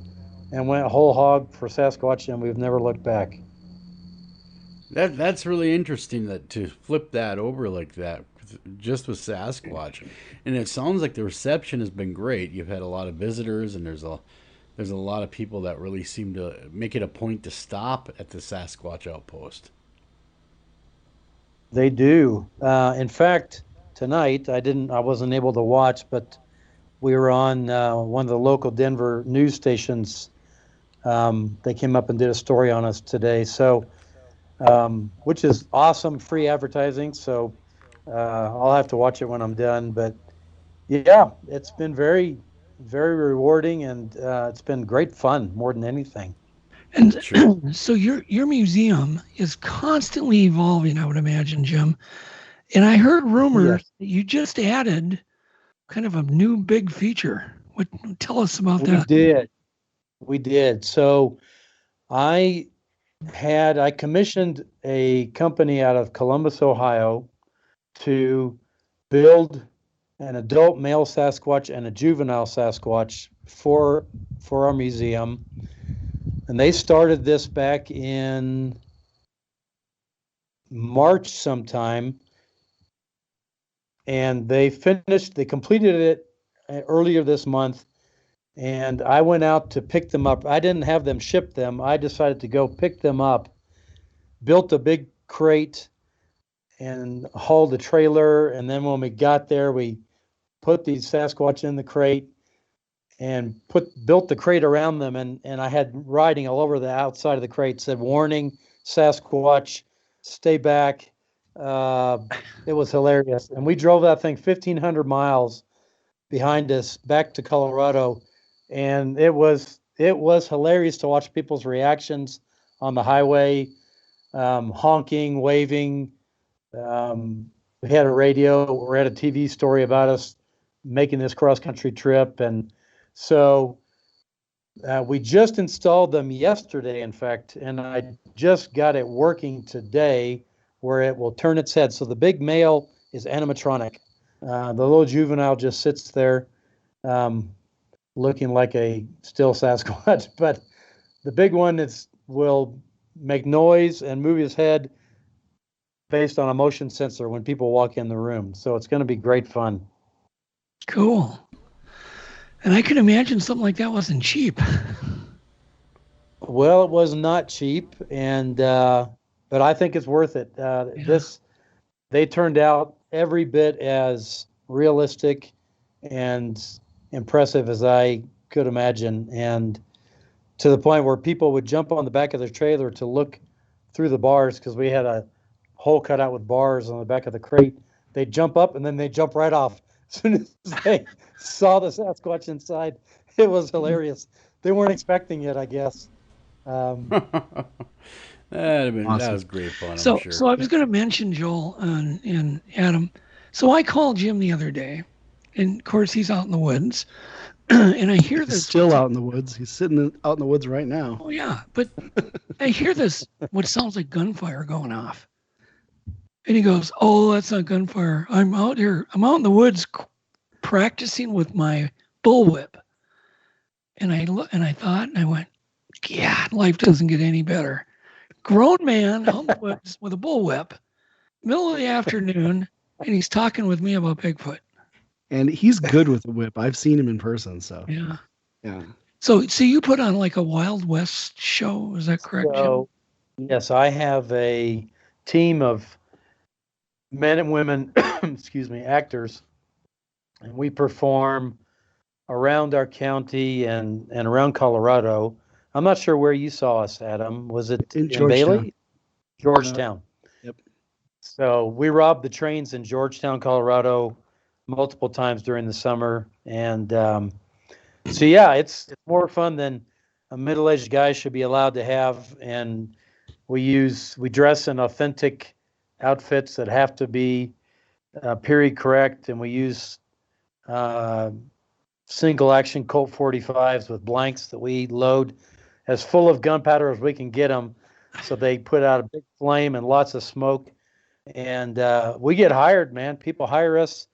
and went whole hog for Sasquatch, and we've never looked back. That's really interesting that to flip that over like that, just with Sasquatch. And it sounds like the reception has been great. You've had a lot of visitors, and there's a lot of people that really seem to make it a point to stop at the Sasquatch Outpost. They do. In fact, tonight I wasn't able to watch, but we were on one of the local Denver news stations. They came up and did a story on us today. So, which is awesome, free advertising. So I'll have to watch it when I'm done. But yeah, it's been very, very rewarding, and it's been great fun more than anything. And so your museum is constantly evolving, I would imagine, Jim. And I heard rumors that you just added kind of a new big feature. Tell us about that. We did. So I commissioned a company out of Columbus, Ohio, to build an adult male Sasquatch and a juvenile Sasquatch for our museum. And they started this back in March sometime, and they completed it earlier this month, and I went out to pick them up. I didn't have them ship them. I decided to go pick them up, built a big crate, and hauled the trailer, and then when we got there, we put these Sasquatch in the crate, and built the crate around them, and I had writing all over the outside of the crate, said, "Warning, Sasquatch, stay back." It was hilarious. And we drove that thing 1,500 miles behind us back to Colorado, and it was hilarious to watch people's reactions on the highway, honking, waving. We had a radio, we had a TV story about us making this cross-country trip, and so we just installed them yesterday, in fact, and I just got it working today where it will turn its head. So the big male is animatronic. The little juvenile just sits there looking like a still Sasquatch, but the big one will make noise and move his head based on a motion sensor when people walk in the room. So it's going to be great fun. Cool. And I can imagine something like that wasn't cheap. Well, it was not cheap, and but I think it's worth it. They turned out every bit as realistic and impressive as I could imagine, and to the point where people would jump on the back of their trailer to look through the bars, because we had a hole cut out with bars on the back of the crate. They'd jump up and then they'd jump right off as soon as they saw the Sasquatch inside. It was hilarious. They weren't expecting it, I guess. That was great fun, I'm sure. So I was going to mention, Joel and Adam. So I called Jim the other day, and of course he's out in the woods, and I hear this. He's still out in the woods. He's sitting out in the woods right now. Oh yeah, but I hear this, what sounds like gunfire going off. And he goes, "Oh, that's not gunfire. I'm out here. I'm out in the woods practicing with my bullwhip." And I thought, and I went, "God, life doesn't get any better." Grown man out in the woods with a bullwhip, middle of the afternoon, and he's talking with me about Bigfoot. And he's good with the whip. I've seen him in person, so yeah. So you put on like a Wild West show, is that correct, Jim? Yes, I have a team of men and women, excuse me, actors, and we perform around our county and around Colorado. I'm not sure where you saw us, Adam. Was it in Bailey? Georgetown. Yep. So we robbed the trains in Georgetown, Colorado, multiple times during the summer, and so yeah, it's more fun than a middle-aged guy should be allowed to have. And we dress in authentic outfits that have to be period correct, and we use single action Colt 45s with blanks that we load as full of gunpowder as we can get them, so they put out a big flame and lots of smoke. And we get hired, man. People hire us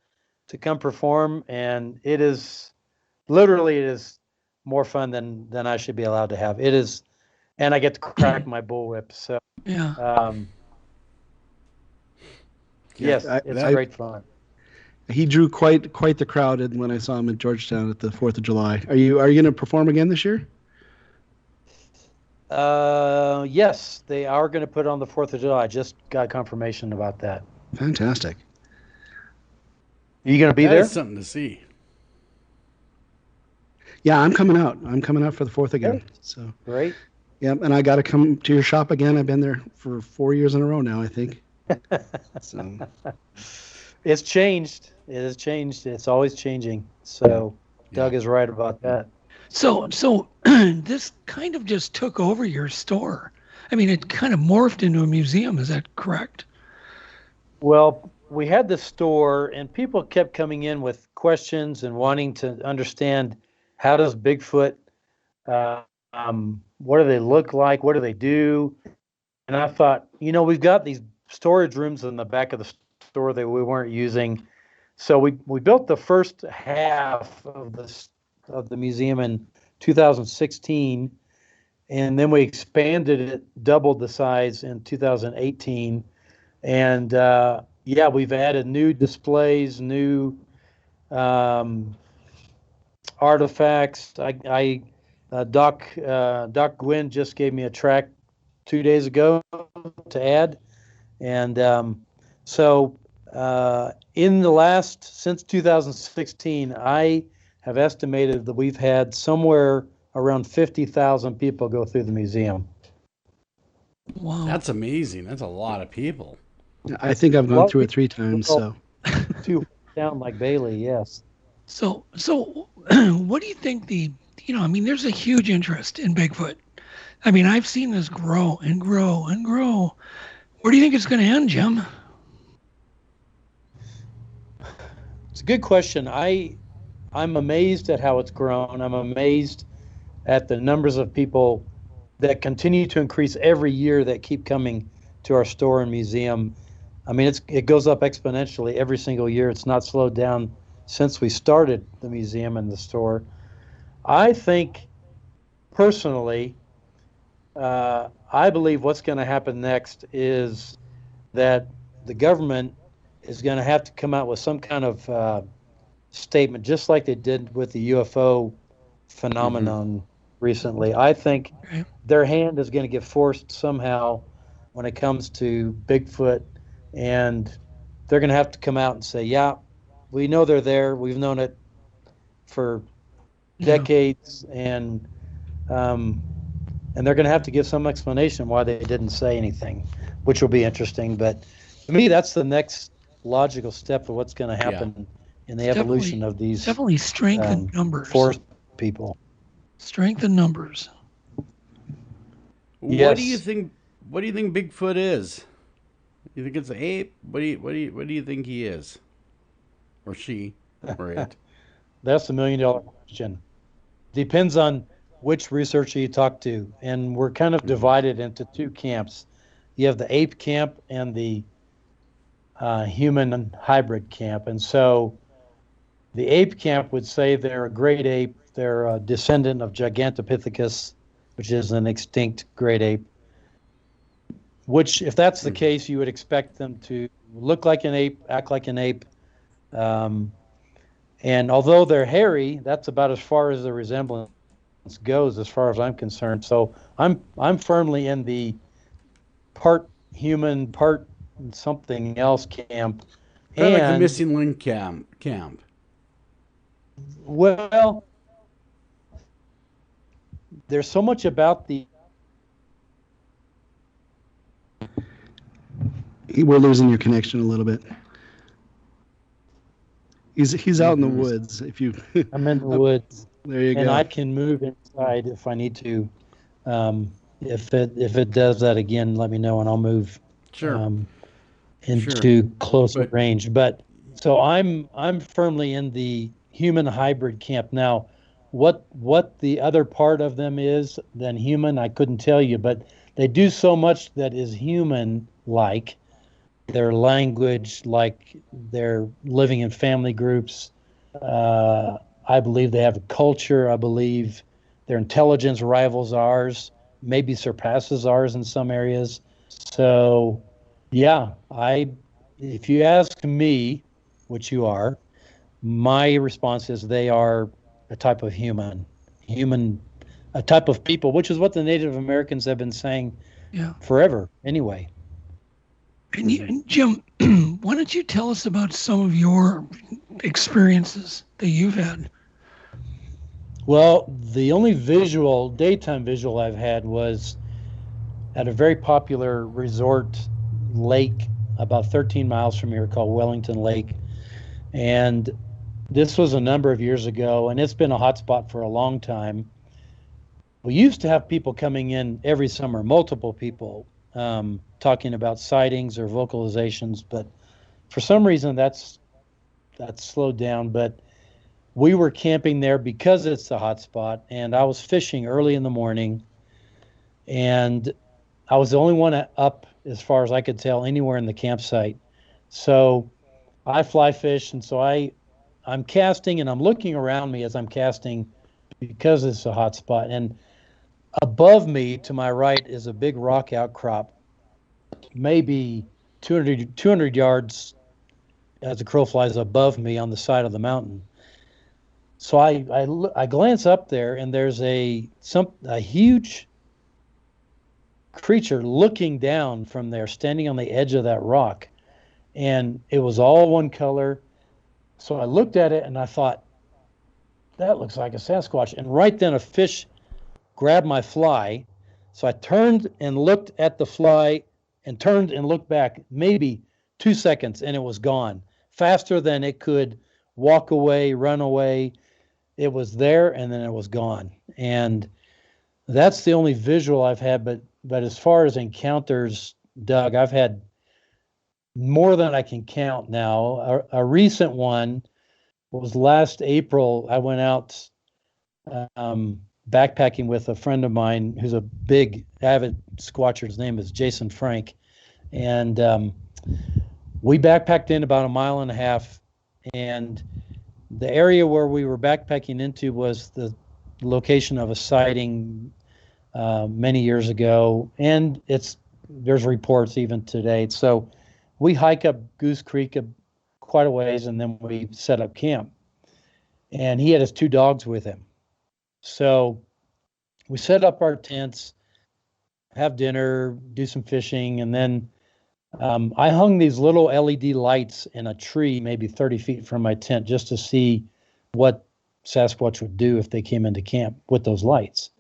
to come perform, and it is more fun than I should be allowed to have. It is, and I get to crack my bullwhip. So yeah, yes, it's great fun. He drew quite the crowd when I saw him in Georgetown at the 4th of July. Are you going to perform again this year? Yes, they are going to put it on the 4th of July. I just got confirmation about that. Fantastic. Are you going to be there? That's something to see. Yeah, I'm coming out. For the 4th again. Okay. So great. Yep, and I got to come to your shop again. I've been there for 4 years in a row now, I think. So. It's changed. It has changed. It's always changing. So Doug is right about that. So this kind of just took over your store. I mean, it kind of morphed into a museum. Is that correct? Well, we had the store, and people kept coming in with questions and wanting to understand, how does Bigfoot, what do they look like? What do they do? And I thought, we've got these storage rooms in the back of the store that we weren't using. So we built the first half of the museum in 2016, and then we expanded it, doubled the size in 2018. And we've added new displays, new artifacts. Doc Gwynn just gave me a track 2 days ago to add, and so since 2016, I have estimated that we've had somewhere around 50,000 people go through the museum. Wow, that's amazing. That's a lot of people. I think I've gone through it 3 times. So 2 down like Bailey, yes. So what do you think there's a huge interest in Bigfoot. I mean, I've seen this grow and grow and grow. Where do you think it's going to end, Jim? It's a good question. I'm amazed at how it's grown. I'm amazed at the numbers of people that continue to increase every year that keep coming to our store and museum. I mean, it goes up exponentially every single year. It's not slowed down since we started the museum and the store. I think, personally, I believe what's going to happen next is that the government is going to have to come out with some kind of statement, just like they did with the UFO phenomenon recently. I think their hand is going to get forced somehow when it comes to Bigfoot, and they're going to have to come out and say, yeah, we know they're there. We've known it for decades, and they're going to have to give some explanation why they didn't say anything, which will be interesting. But to me, that's the next logical step of what's going to happen in the evolution of these. Definitely strengthen numbers. Forest people. Strengthen numbers. Yes. What do you think? What do you think Bigfoot is? You think it's an ape? What do you think he is, or she, or it? That's $1 million question. Depends on which researcher you talk to, and we're kind of divided into 2 camps. You have the ape camp and the human hybrid camp, and so the ape camp would say they're a great ape. They're a descendant of Gigantopithecus, which is an extinct great ape. Which, if that's the case, you would expect them to look like an ape, act like an ape. And although they're hairy, that's about as far as the resemblance goes, as far as I'm concerned. So I'm firmly in the part human, part something else camp. Kind of like the missing link camp. Well, there's so much about the. We're losing your connection a little bit. He's out in the woods. If you, I'm in the woods. There you go. And I can move inside if I need to. If it does that again, let me know and I'll move. Into closer range. But so I'm firmly in the human hybrid camp now. What the other part of them is than human, I couldn't tell you. But they do so much that is human-like. Their language, like they're living in family groups. I believe they have a culture. I believe their intelligence rivals ours, maybe surpasses ours in some areas. So, yeah, if you ask me, which you are, my response is they are a type of human, a type of people, which is what the Native Americans have been saying forever anyway. And Jim, why don't you tell us about some of your experiences that you've had? Well, the only daytime visual I've had was at a very popular resort lake about 13 miles from here called Wellington Lake. And this was a number of years ago, and it's been a hot spot for a long time. We used to have people coming in every summer, multiple people, talking about sightings or vocalizations, but for some reason that's slowed down. But we were camping there because it's a hot spot, and I was fishing early in the morning, and I was the only one up, as far as I could tell, anywhere in the campsite. So I fly fish, and so I'm casting, and I'm looking around me as I'm casting because it's a hot spot. And above me, to my right, is a big rock outcrop, maybe 200 yards as the crow flies above me on the side of the mountain. So I glance up there, and there's a huge creature looking down from there, standing on the edge of that rock. And it was all one color. So I looked at it and I thought, that looks like a Sasquatch. And right then a fish grabbed my fly. So I turned and looked at the fly and turned and looked back, maybe 2 seconds, and it was gone. Faster than it could walk away, run away. It was there and then it was gone. And that's the only visual I've had. But as far as encounters, Doug, I've had more than I can count now. A recent one was last April. I went out backpacking with a friend of mine who's a big avid squatcher. His name is Jason Frank. And we backpacked in about 1.5 miles. And the area where we were backpacking into was the location of a sighting many years ago. And there's reports even today. So we hike up Goose Creek quite a ways, and then we set up camp. And he had his 2 dogs with him. So we set up our tents, have dinner, do some fishing, and then I hung these little LED lights in a tree maybe 30 feet from my tent just to see what Sasquatch would do if they came into camp with those lights.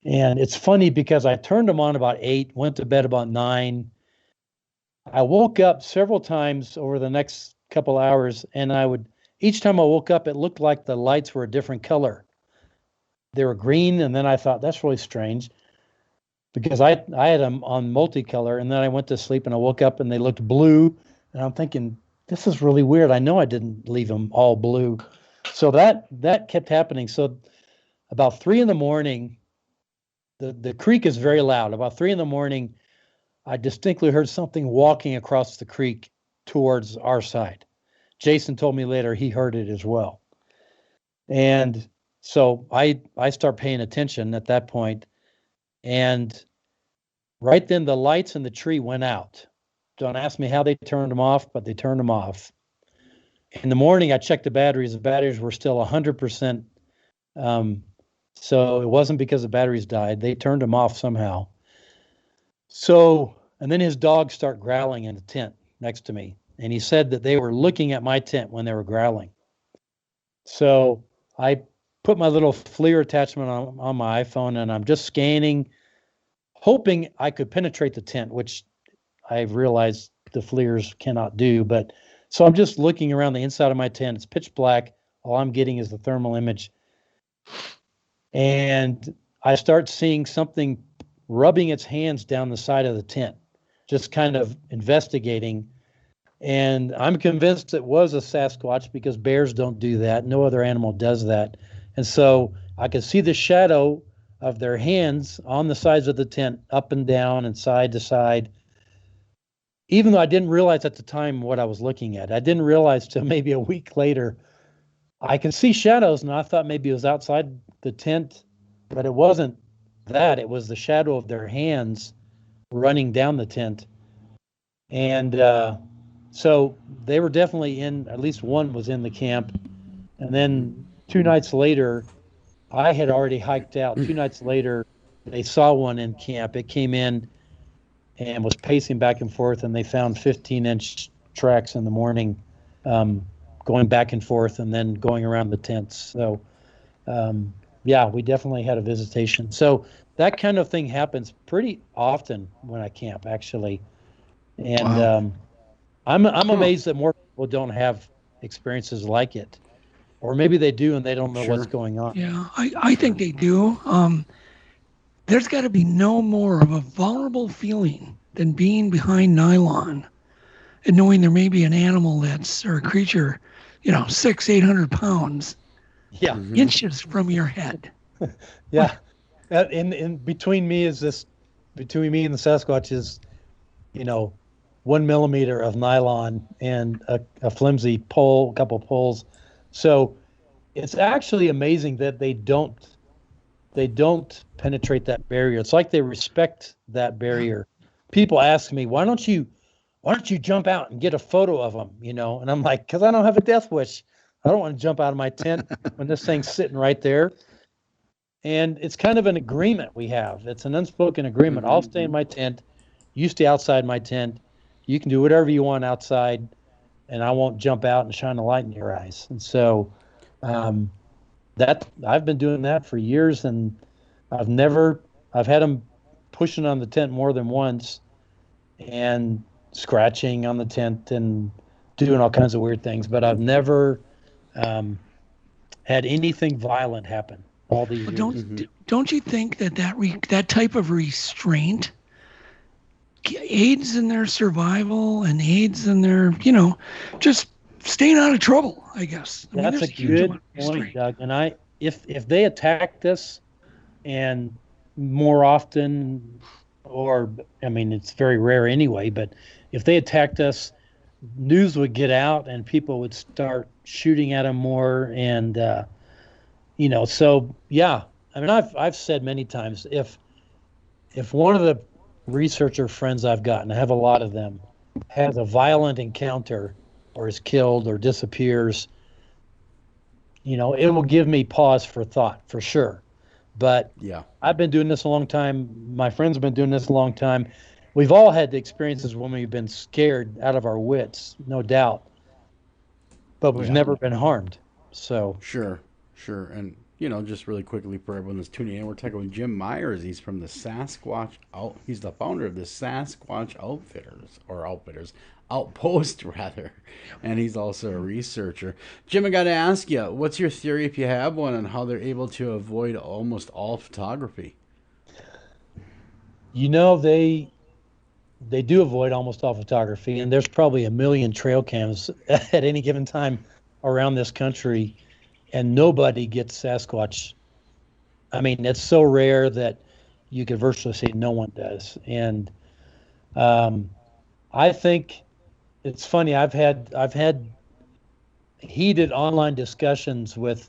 And it's funny because I turned them on about 8, went to bed about 9. I woke up several times over the next couple hours, and each time I woke up, it looked like the lights were a different color. They were green, and then I thought, that's really strange, because I had them on multicolor, and then I went to sleep, and I woke up, and they looked blue, and I'm thinking, this is really weird. I know I didn't leave them all blue. So that kept happening. So about 3 a.m, the creek is very loud. About 3 a.m, I distinctly heard something walking across the creek towards our side. Jason told me later he heard it as well. And so I start paying attention at that point. And right then the lights in the tree went out. Don't ask me how they turned them off, but they turned them off. In the morning, I checked the batteries. The batteries were still 100%. So it wasn't because the batteries died. They turned them off somehow. So, and then his dogs start growling in the tent next to me. And he said that they were looking at my tent when they were growling. So I put my little FLIR attachment on my iPhone, and I'm just scanning, hoping I could penetrate the tent, which I've realized the FLIRs cannot do. But so I'm just looking around the inside of my tent. It's pitch black. All I'm getting is the thermal image. And I start seeing something rubbing its hands down the side of the tent, just kind of investigating. And I'm convinced it was a Sasquatch because bears don't do that. No other animal does that. And so I could see the shadow of their hands on the sides of the tent, up and down and side to side, even though I didn't realize at the time what I was looking at. I didn't realize till maybe a week later. I could see shadows, and I thought maybe it was outside the tent, but it wasn't that. It was the shadow of their hands running down the tent. And so they were definitely in, at least one was in the camp. And then 2 nights later, I had already hiked out. 2 nights later, they saw one in camp. It came in and was pacing back and forth, and they found 15-inch tracks in the morning, going back and forth and then going around the tents. So, yeah, we definitely had a visitation. So that kind of thing happens pretty often when I camp, actually. And wow. I'm amazed that more people don't have experiences like it. Or maybe they do and they don't know what's going on. Yeah, I think they do. There's got to be no more of a vulnerable feeling than being behind nylon and knowing there may be an animal or a creature, 600-800 pounds, inches from your head. Yeah. In between me and the Sasquatch is, 1 millimeter of nylon and a flimsy pole, a couple poles. So it's actually amazing that they don't penetrate that barrier. It's like they respect that barrier. People ask me, why don't you jump out and get a photo of them? And I'm like, because I don't have a death wish. I don't want to jump out of my tent when this thing's sitting right there. And it's kind of an agreement we have. It's an unspoken agreement. I'll stay in my tent. You stay outside my tent. You can do whatever you want outside, and I won't jump out and shine a light in your eyes. And so that I've been doing that for years, and I've had them pushing on the tent more than once and scratching on the tent and doing all kinds of weird things, but I've never had anything violent happen all these years. Don't you think that type of restraint aids in their survival and aids in their, just staying out of trouble, I guess. That's a good point, Doug. And if they attacked us, and more often, it's very rare anyway, but if they attacked us, news would get out and people would start shooting at them more. And, so yeah, I've said many times, if one of the researcher friends I've gotten, I have a lot of them, has a violent encounter or is killed or disappears, it will give me pause for thought, for sure. But yeah, I've been doing this a long time. My friends have been doing this a long time. We've all had the experiences when we've been scared out of our wits, no doubt. But we've never been harmed. So Sure. And, just really quickly for everyone that's tuning in, we're talking with Jim Myers. He's from the Sasquatch He's the founder of the Sasquatch Outpost, rather. And he's also a researcher. Jim, I got to ask you, what's your theory, if you have one, on how they're able to avoid almost all photography? They do avoid almost all photography, and there's probably 1 million trail cams at any given time around this country, and nobody gets Sasquatch. It's so rare that you could virtually say no one does. And I think it's funny. I've had heated online discussions with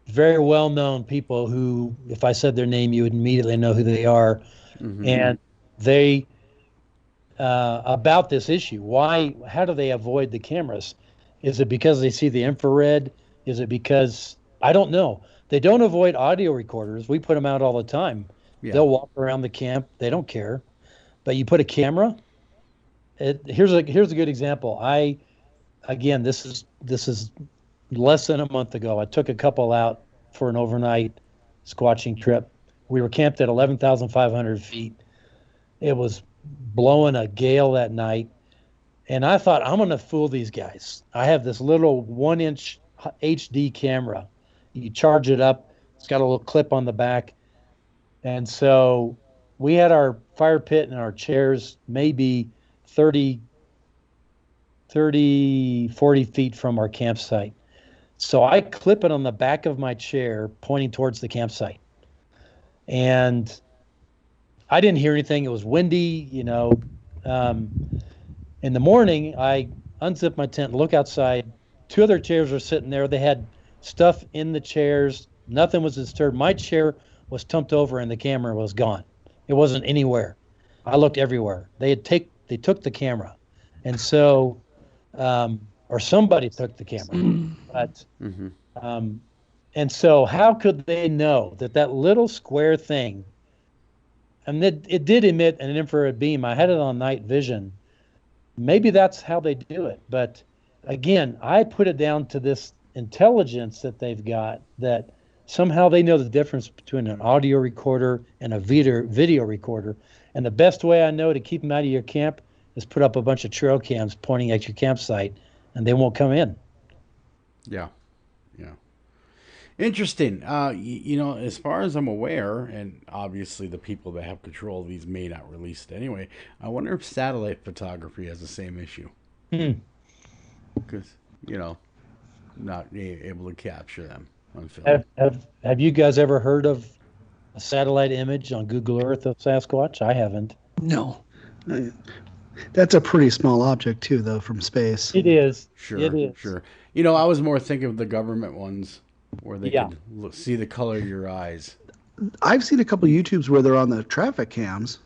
very well-known people who, if I said their name, you would immediately know who they are. Mm-hmm. And they about this issue. How do they avoid the cameras? Is it because they see the infrared? Is it because, I don't know. They don't avoid audio recorders. We put them out all the time. Yeah. They'll walk around the camp. They don't care. But you put a camera. Here's a good example. This is less than a month ago. I took a couple out for an overnight squatching trip. We were camped at 11,500 feet. It was blowing a gale that night. And I thought, I'm going to fool these guys. I have this little 1-inch HD camera. You charge it up. It's got a little clip on the back. And so we had our fire pit and our chairs maybe 40 feet from our campsite. So I clip it on the back of my chair pointing towards the campsite. And I didn't hear anything. It was windy, you know. In the morning, I unzip my tent, look outside. 2 other chairs were sitting there. They had stuff in the chairs. Nothing was disturbed. My chair was tumped over and the camera was gone. It wasn't anywhere. I looked everywhere. They took the camera. And so, or somebody took the camera. But, and so how could they know that little square thing, and it did emit an infrared beam. I had it on night vision. Maybe that's how they do it. But again, I put it down to this intelligence that they've got, that somehow they know the difference between an audio recorder and a video recorder. And the best way I know to keep them out of your camp is put up a bunch of trail cams pointing at your campsite, and they won't come in. Yeah. Interesting. You know, as far as I'm aware, and obviously the people that have control of these may not release it anyway, I wonder if satellite photography has the same issue. Because, you know, not able to capture them on film. Have you guys ever heard of a satellite image on Google Earth of Sasquatch? I haven't. No. That's a pretty small object too, though, from space. It is. Sure. It is. Sure. You know, I was more thinking of the government ones where they could see the color of your eyes. I've seen a couple of YouTubes where they're on the traffic cams.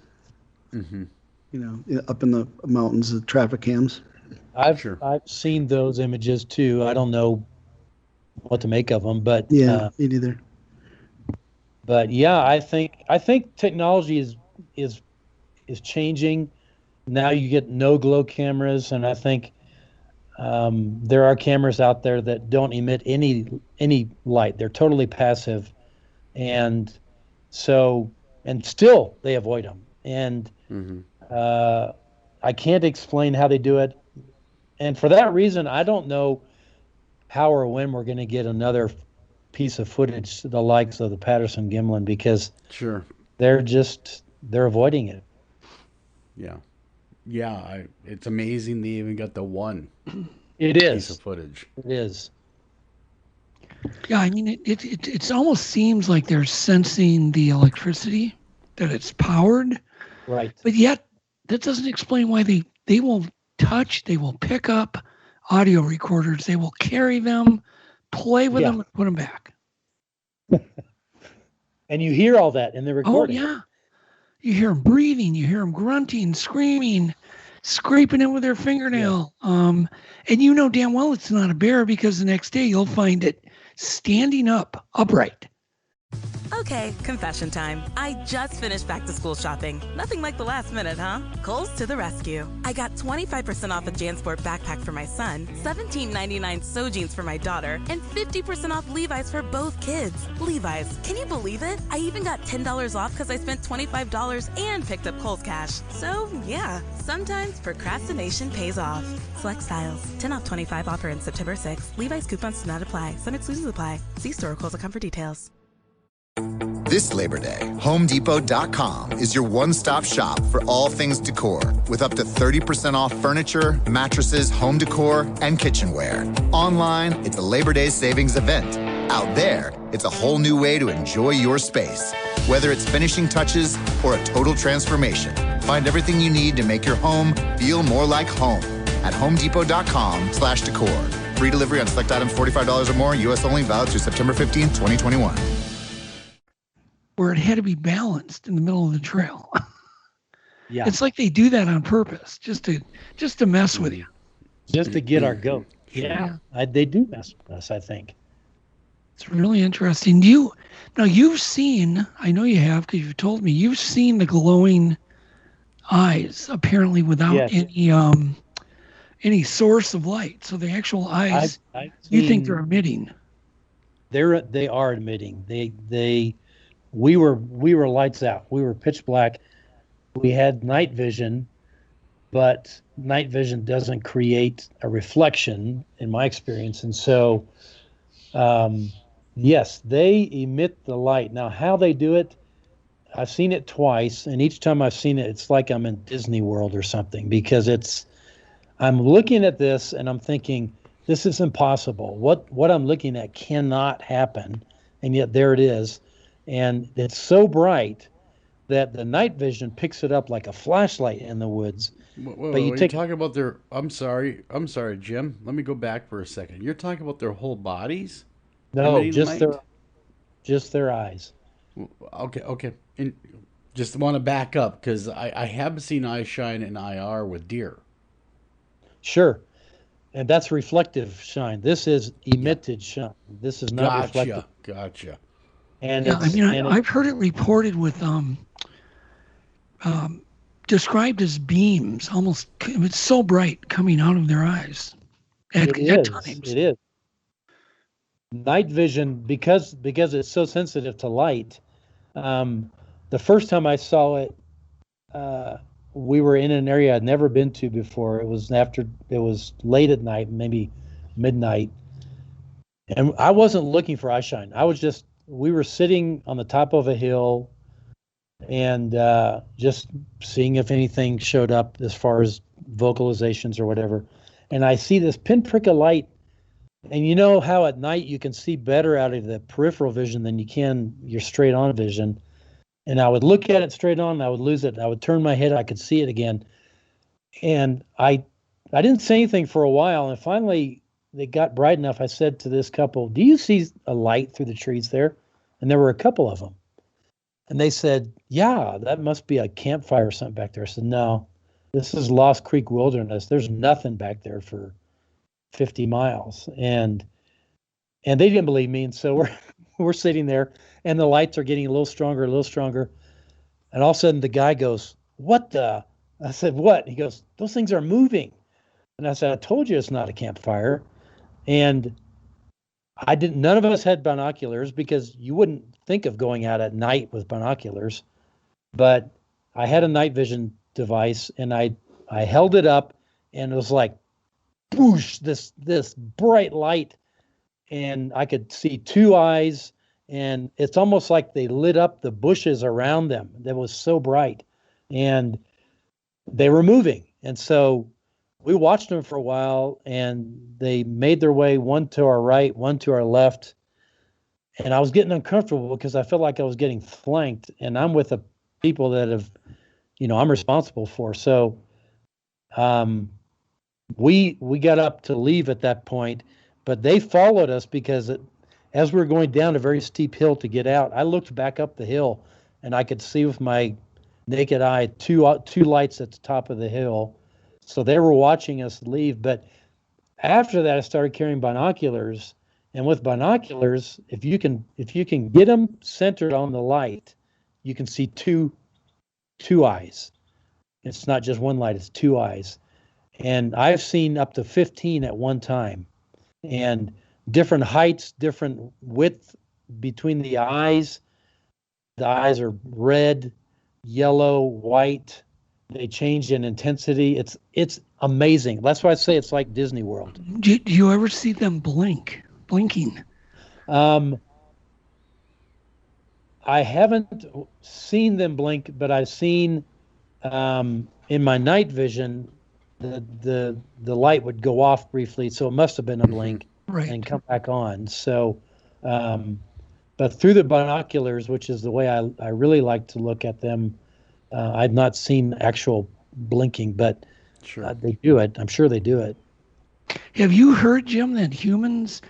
You know, up in the mountains, the traffic cams. I've seen those images too. I don't know what to make of them, but me neither. But yeah, I think technology is changing. Now you get no glow cameras, and I think there are cameras out there that don't emit any light. They're totally passive, and still they avoid them. And I can't explain how they do it. And for that reason, I don't know how or when we're going to get another piece of footage, the likes of the Patterson Gimlin, because they're avoiding it. Yeah, it's amazing they even got the one piece of footage. It is. Yeah, I mean, it almost seems like they're sensing the electricity, that it's powered. Right. But yet, that doesn't explain why they will touch, they will pick up audio recorders, they will carry them, play with them, and put them back. And you hear all that in the recording. Oh, yeah. You hear them breathing, you hear them grunting, screaming, scraping it with their fingernail. And you know damn well it's not a bear, because the next day you'll find it standing up, upright. Okay, confession time. I just finished back to school shopping. Nothing like the last minute, huh? Kohl's to the rescue. I got 25% off a JanSport backpack for my son, $17.99 So jeans for my daughter, and 50% off Levi's for both kids. Levi's, can you believe it? I even got $10 off because I spent $25 and picked up Kohl's cash. So yeah, sometimes procrastination pays off. Select styles. 10 off 25 offer in September 6th. Levi's coupons do not apply. Some exclusions apply. See store or Kohl's.com for details. This Labor Day, HomeDepot.com is your one-stop shop for all things decor, with up to 30% off furniture, mattresses, home decor, and kitchenware. Online, it's a Labor Day savings event. Out there, it's a whole new way to enjoy your space. Whether it's finishing touches or a total transformation, find everything you need to make your home feel more like home at HomeDepot.com/decor. Free delivery on select items $45 or more, U.S. only, valid through September 15, 2021. Where it had to be balanced in the middle of the trail. Yeah. It's like they do that on purpose, just to mess with you. Just to get our goat. Yeah. They do mess with us, I think. It's really interesting. You've seen, I know you have because you've told me, you've seen the glowing eyes, apparently without any any source of light. So the actual eyes, you think they're emitting? They are emitting. We were lights out. We were pitch black. We had night vision, but night vision doesn't create a reflection in my experience. And so, yes, they emit the light. Now, how they do it, I've seen it twice, and each time I've seen it, it's like I'm in Disney World or something, because I'm looking at this and I'm thinking, this is impossible. What I'm looking at cannot happen, and yet there it is. And it's so bright that the night vision picks it up like a flashlight in the woods. But you're talking about their... I'm sorry, Jim. Let me go back for a second. You're talking about their whole bodies? No, just their eyes. Okay. And just want to back up, because I have seen eye shine in IR with deer. Sure. And that's reflective shine. This is emitted shine. This is not reflective. Gotcha. And I've heard it reported with described as beams, almost. It's so bright coming out of their eyes. At times. It is. Night vision, because it's so sensitive to light. The first time I saw it, we were in an area I'd never been to before. It was late at night, maybe midnight. And I wasn't looking for eye shine. We were sitting on the top of a hill and just seeing if anything showed up as far as vocalizations or whatever. And I see this pinprick of light. And you know how at night you can see better out of the peripheral vision than you can your straight on vision. And I would look at it straight on, and I would lose it. I would turn my head, I could see it again. And I didn't say anything for a while, and finally they got bright enough. I said to this couple, "Do you see a light through the trees there?" And there were a couple of them. And they said, "Yeah, that must be a campfire or something back there." I said, "No, this is Lost Creek Wilderness. There's nothing back there for 50 miles." And they didn't believe me, and so we're sitting there, and the lights are getting a little stronger, and all of a sudden the guy goes, "What the?" I said, "What?" He goes, "Those things are moving." And I said, "I told you it's not a campfire." And none of us had binoculars, because you wouldn't think of going out at night with binoculars. But I had a night vision device, and I held it up, and it was like, boosh, this bright light, and I could see two eyes, and it's almost like they lit up the bushes around them. That was so bright, and they were moving. And so we watched them for a while, and they made their way, one to our right, one to our left. And I was getting uncomfortable because I felt like I was getting flanked, and I'm with the people that I'm responsible for. So we got up to leave at that point, but they followed us because as we were going down a very steep hill to get out, I looked back up the hill, and I could see with my naked eye two lights at the top of the hill. So they were watching us leave. But after that, I started carrying binoculars, and with binoculars, if you can get them centered on the light, you can see two eyes. It's not just one light; it's two eyes. And I've seen up to 15 at one time, and different heights, different width between the eyes. The eyes are red, yellow, white. They change in intensity. It's amazing. That's why I say it's like Disney World. Do you ever see them blinking? I haven't seen them blink, but I've seen in my night vision the light would go off briefly, so it must have been a blink, right, and come back on. So, but through the binoculars, which is the way I really like to look at them, I've not seen actual blinking, but sure. They do it. I'm sure they do it. Have you heard, Jim, that humans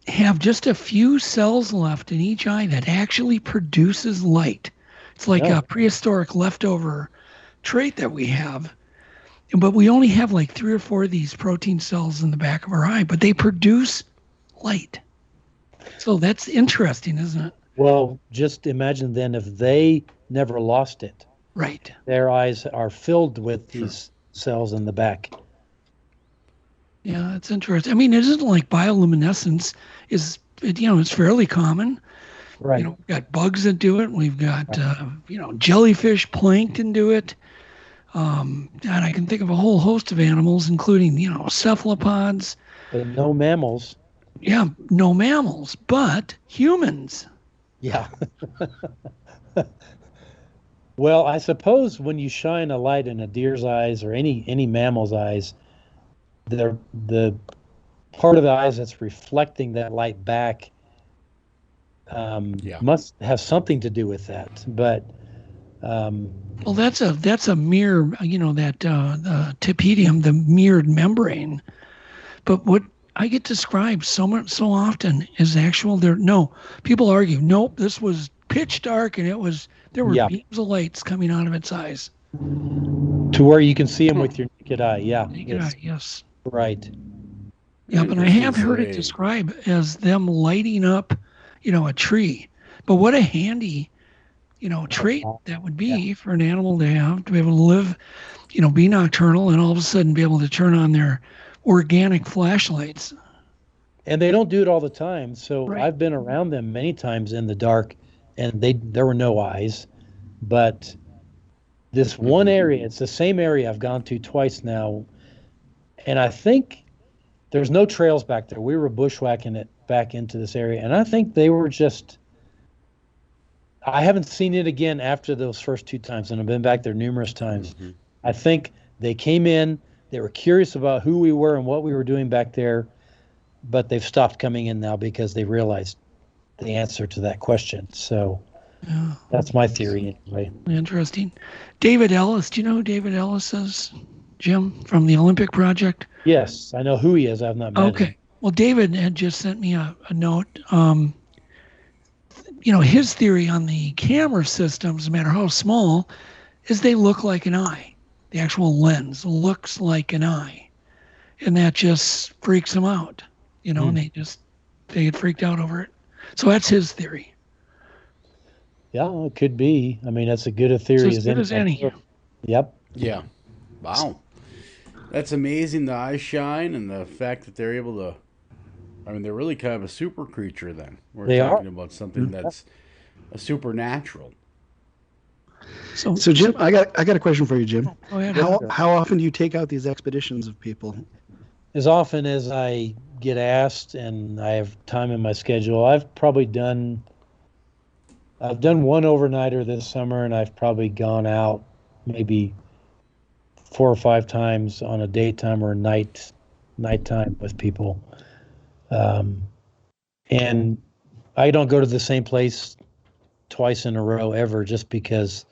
have just a few cells left in each eye that actually produces light? It's like a prehistoric leftover trait that we have. But we only have like 3 or 4 of these protein cells in the back of our eye, but they produce light. So that's interesting, isn't it? Well, just imagine then if they never lost it. Right. Their eyes are filled with these cells in the back. Yeah, it's interesting. I mean, it isn't like bioluminescence it's fairly common. Right. We've got bugs that do it. We've got, jellyfish, plankton do it. And I can think of a whole host of animals, including, cephalopods. But no mammals. Yeah, no mammals, but humans. Yeah. Well, I suppose when you shine a light in a deer's eyes or any mammal's eyes, the part of the eyes that's reflecting that light back must have something to do with that. But well, that's a mirror, the tapetum, the mirrored membrane. But what I get described so often is people argue, nope, this was pitch dark and there were beams of lights coming out of its eyes. To where you can see them with your naked eye, Naked eye, yes. Right. Yeah, but I have heard it described as them lighting up, a tree. But what a handy, trait that would be for an animal to have, to be able to live, be nocturnal and all of a sudden be able to turn on their organic flashlights. And they don't do it all the time. So I've been around them many times in the dark, and there were no eyes. But this one area, it's the same area I've gone to twice now, and I think there's no trails back there. We were bushwhacking it back into this area, and I think they were I haven't seen it again after those first two times, and I've been back there numerous times. Mm-hmm. I think they came in, they were curious about who we were and what we were doing back there, but they've stopped coming in now because they realized the answer to that question. So that's my theory anyway. Interesting. David Ellis, do you know who David Ellis is, Jim, from the Olympic Project? Yes, I know who he is. I've not met him. Well, David had just sent me a note. His theory on the camera systems, no matter how small, is they look like an eye. The actual lens looks like an eye. And that just freaks them out, and they get freaked out over it. So that's his theory. Yeah, it could be. I mean, that's as good a theory as any. Yep. Yeah. Wow. That's amazing, the eye shine and the fact that they're able to, they're really kind of a super creature then. We're talking about something that's a supernatural. So Jim, I got a question for you, Jim. Oh, yeah, how often do you take out these expeditions of people? As often as I get asked and I have time in my schedule. I've done one overnighter this summer, and I've probably gone out maybe 4 or 5 times on a daytime or nighttime with people. And I don't go to the same place twice in a row ever, just because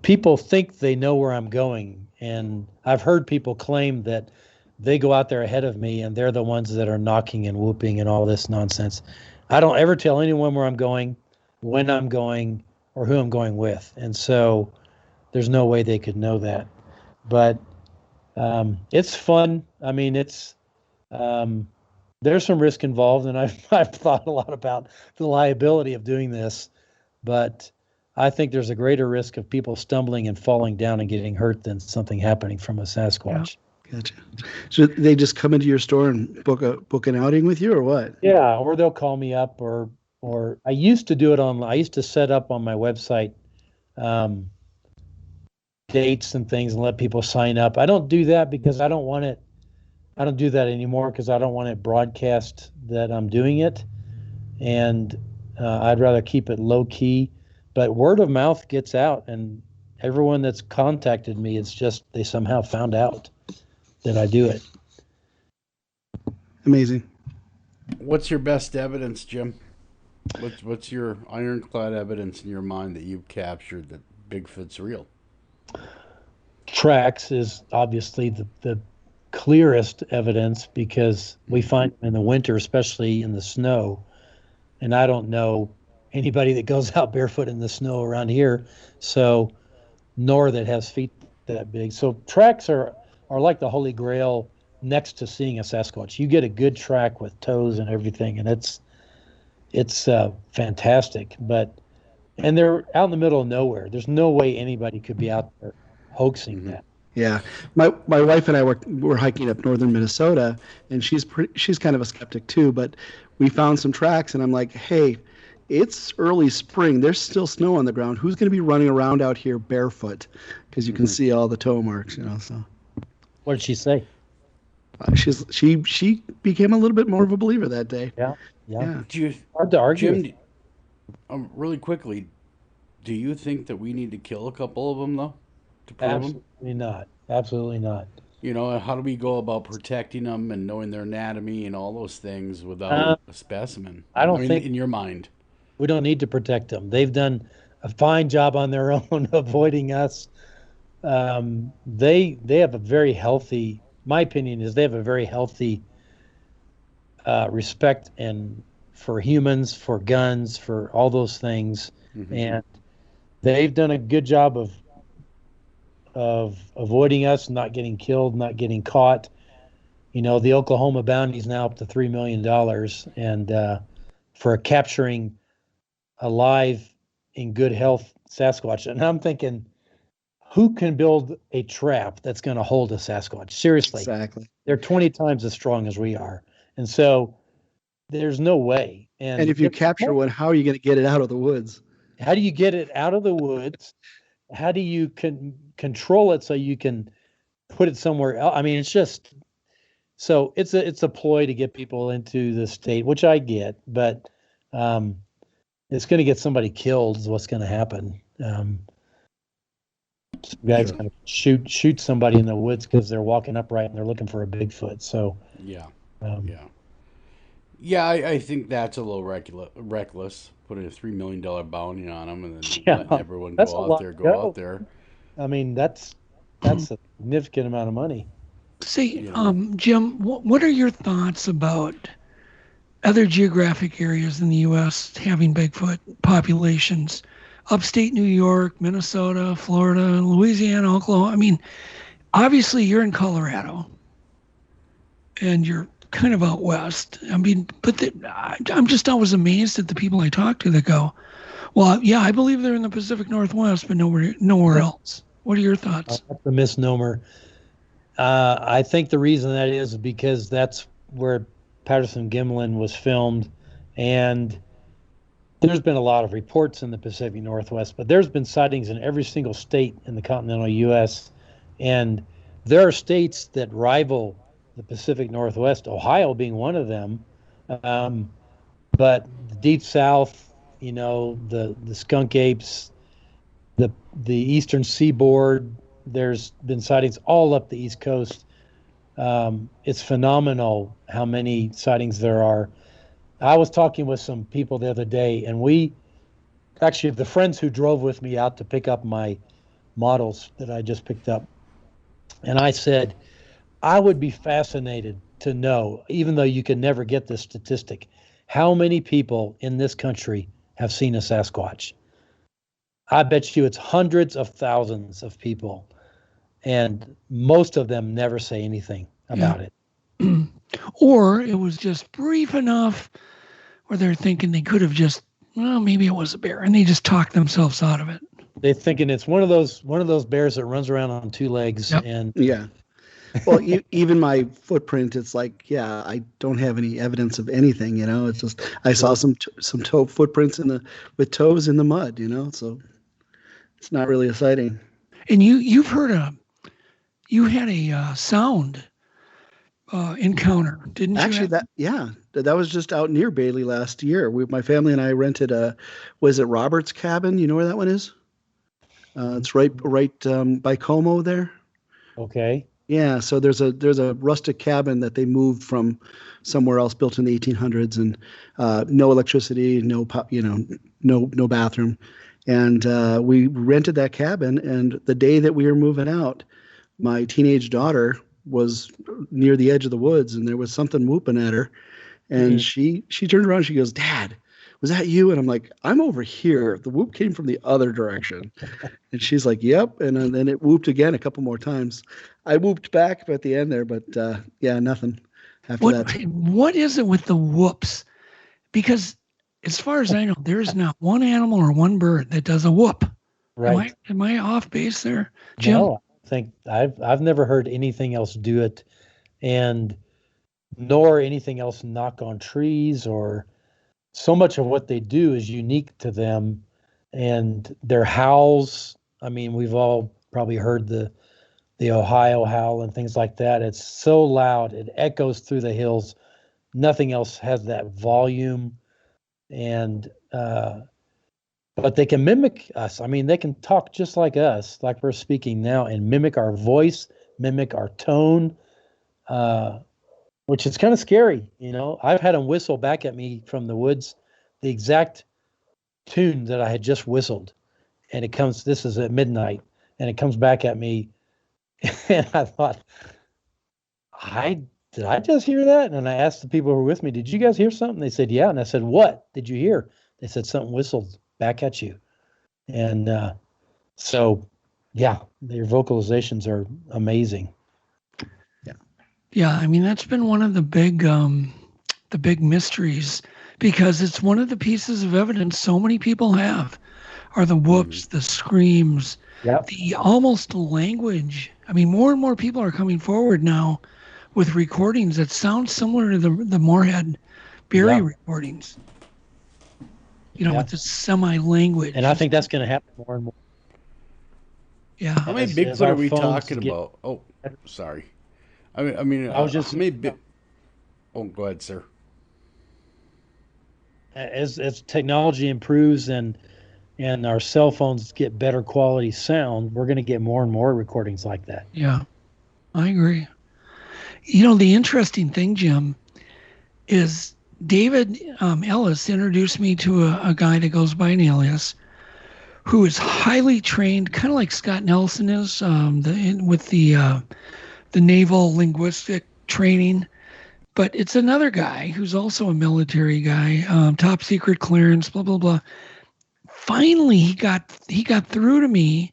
people think they know where I'm going. And I've heard people claim that they go out there ahead of me and they're the ones that are knocking and whooping and all this nonsense. I don't ever tell anyone where I'm going, when I'm going, or who I'm going with. And so there's no way they could know that. But it's fun. I mean, there's some risk involved, and I've thought a lot about the liability of doing this. But I think there's a greater risk of people stumbling and falling down and getting hurt than something happening from a Sasquatch. Yeah. Gotcha. So they just come into your store and book an outing with you, or what? Yeah, or they'll call me up, or I used to do it online. I used to set up on my website dates and things and let people sign up. I don't do that because I don't want it. I don't do that anymore because I don't want it broadcast that I'm doing it, and I'd rather keep it low key. But word of mouth gets out, and everyone that's contacted me, it's just they somehow found out that I do it. Amazing. What's your best evidence, Jim? What's your ironclad evidence in your mind that you've captured that Bigfoot's real? Tracks is obviously the clearest evidence because we find them in the winter, especially in the snow. And I don't know anybody that goes out barefoot in the snow around here, nor that has feet that big. So tracks are like the holy grail next to seeing a Sasquatch. You get a good track with toes and everything, and it's fantastic. And they're out in the middle of nowhere. There's no way anybody could be out there hoaxing that. Yeah, my wife and I were hiking up northern Minnesota, and she's kind of a skeptic too. But we found some tracks, and I'm like, hey, it's early spring. There's still snow on the ground. Who's going to be running around out here barefoot? Because you can see all the toe marks, you know. So, what did she say? She became a little bit more of a believer that day. Yeah. Hard to argue. Jim, really quickly, do you think that we need to kill a couple of them though? To prove Absolutely not. Absolutely not. You know, how do we go about protecting them and knowing their anatomy and all those things without a specimen? I don't think in your mind. We don't need to protect them. They've done a fine job on their own avoiding us. They have a very healthy. My opinion is they have a very healthy respect and for humans, for guns, for all those things, and they've done a good job of avoiding us, not getting killed, not getting caught. You know, the Oklahoma bounty is now up to $3 million, and for capturing a live, in good health Sasquatch. And I'm thinking, who can build a trap that's going to hold a Sasquatch? Seriously, exactly. They're 20 times as strong as we are, and so there's no way. And if you capture one, how are you going to get it out of the woods? How do you get it out of the woods? How do you control it so you can put it somewhere else? I mean, it's just so it's a ploy to get people into the state, which I get, but it's going to get somebody killed is what's going to happen. Some guy's going to shoot somebody in the woods because they're walking upright and they're looking for a Bigfoot. So I think that's a little reckless. Putting a $3 million bounty on them and then letting everyone go out there. I mean, that's a significant amount of money. See, Jim, what are your thoughts about other geographic areas in the U.S. having Bigfoot populations? Upstate New York, Minnesota, Florida, Louisiana, Oklahoma. I mean, obviously you're in Colorado and you're kind of out west. I mean, but I'm just always amazed at the people I talk to that go, well, yeah, I believe they're in the Pacific Northwest, but nowhere else. What are your thoughts? That's a misnomer. I think the reason that is because that's where Patterson-Gimlin was filmed, and there's been a lot of reports in the Pacific Northwest, but there's been sightings in every single state in the continental U.S., and there are states that rival the Pacific Northwest, Ohio being one of them, but the Deep South, you know, the skunk apes, the eastern seaboard, there's been sightings all up the East Coast. It's phenomenal how many sightings there are. I was talking with some people the other day, and the friends who drove with me out to pick up my models that I just picked up, and I said, I would be fascinated to know, even though you can never get this statistic, how many people in this country have seen a Sasquatch. I bet you it's hundreds of thousands of people, and most of them never say anything about it. Or it was just brief enough where they're thinking they could have just, well, maybe it was a bear, and they just talked themselves out of it. They're thinking it's one of those bears that runs around on two legs. Yep. And yeah. Well, even my footprint, it's like, yeah, I don't have any evidence of anything, you know. It's just I saw some toe footprints with toes in the mud, you know. So it's not really a sighting. And you had a sound encounter, didn't you? Actually, that was just out near Bailey last year. My family and I rented was it Robert's Cabin? You know where that one is? It's right by Como there. Okay. Yeah, so there's a rustic cabin that they moved from somewhere else, built in the 1800s, and no electricity, no bathroom, and we rented that cabin. And the day that we were moving out, my teenage daughter was near the edge of the woods, and there was something whooping at her, and she turned around, and she goes, "Dad, was that you?" And I'm like, "I'm over here. The whoop came from the other direction." And she's like, "Yep." And then it whooped again a couple more times. I whooped back at the end there, but yeah, nothing after that. What is it with the whoops? Because as far as I know, there is not one animal or one bird that does a whoop. Right. Am I off base there, Jim? think I've never heard anything else do it, and nor anything else knock on trees, or so much of what they do is unique to them, and their howls. I mean, we've all probably heard the Ohio howl and things like that. It's so loud, it echoes through the hills. Nothing else has that volume, and but they can mimic us. I mean, they can talk just like us, like we're speaking now, and mimic our voice, mimic our tone, which is kind of scary. I've had them whistle back at me from the woods, the exact tune that I had just whistled, and this is at midnight, and it comes back at me, and I thought, did I just hear that? And I asked the people who were with me, did you guys hear something? They said, yeah. And I said, what did you hear? They said, something whistled back at you. And so, yeah, their vocalizations are amazing. Yeah, I mean, that's been one of the big mysteries, because it's one of the pieces of evidence so many people have are the whoops, the screams, the almost language. I mean, more and more people are coming forward now with recordings that sound similar to the Moorhead Berry recordings. With the semi-language. And I think that's going to happen more and more. Yeah. How many Bigfoot are we talking about? Oh, sorry. I was just maybe. Oh, go ahead, sir. As technology improves and our cell phones get better quality sound, we're going to get more and more recordings like that. Yeah, I agree. The interesting thing, Jim, is David Ellis introduced me to a guy that goes by an alias, who is highly trained, kind of like Scott Nelson is, with the naval linguistic training. But it's another guy who's also a military guy, top secret clearance, blah blah blah. Finally, he got through to me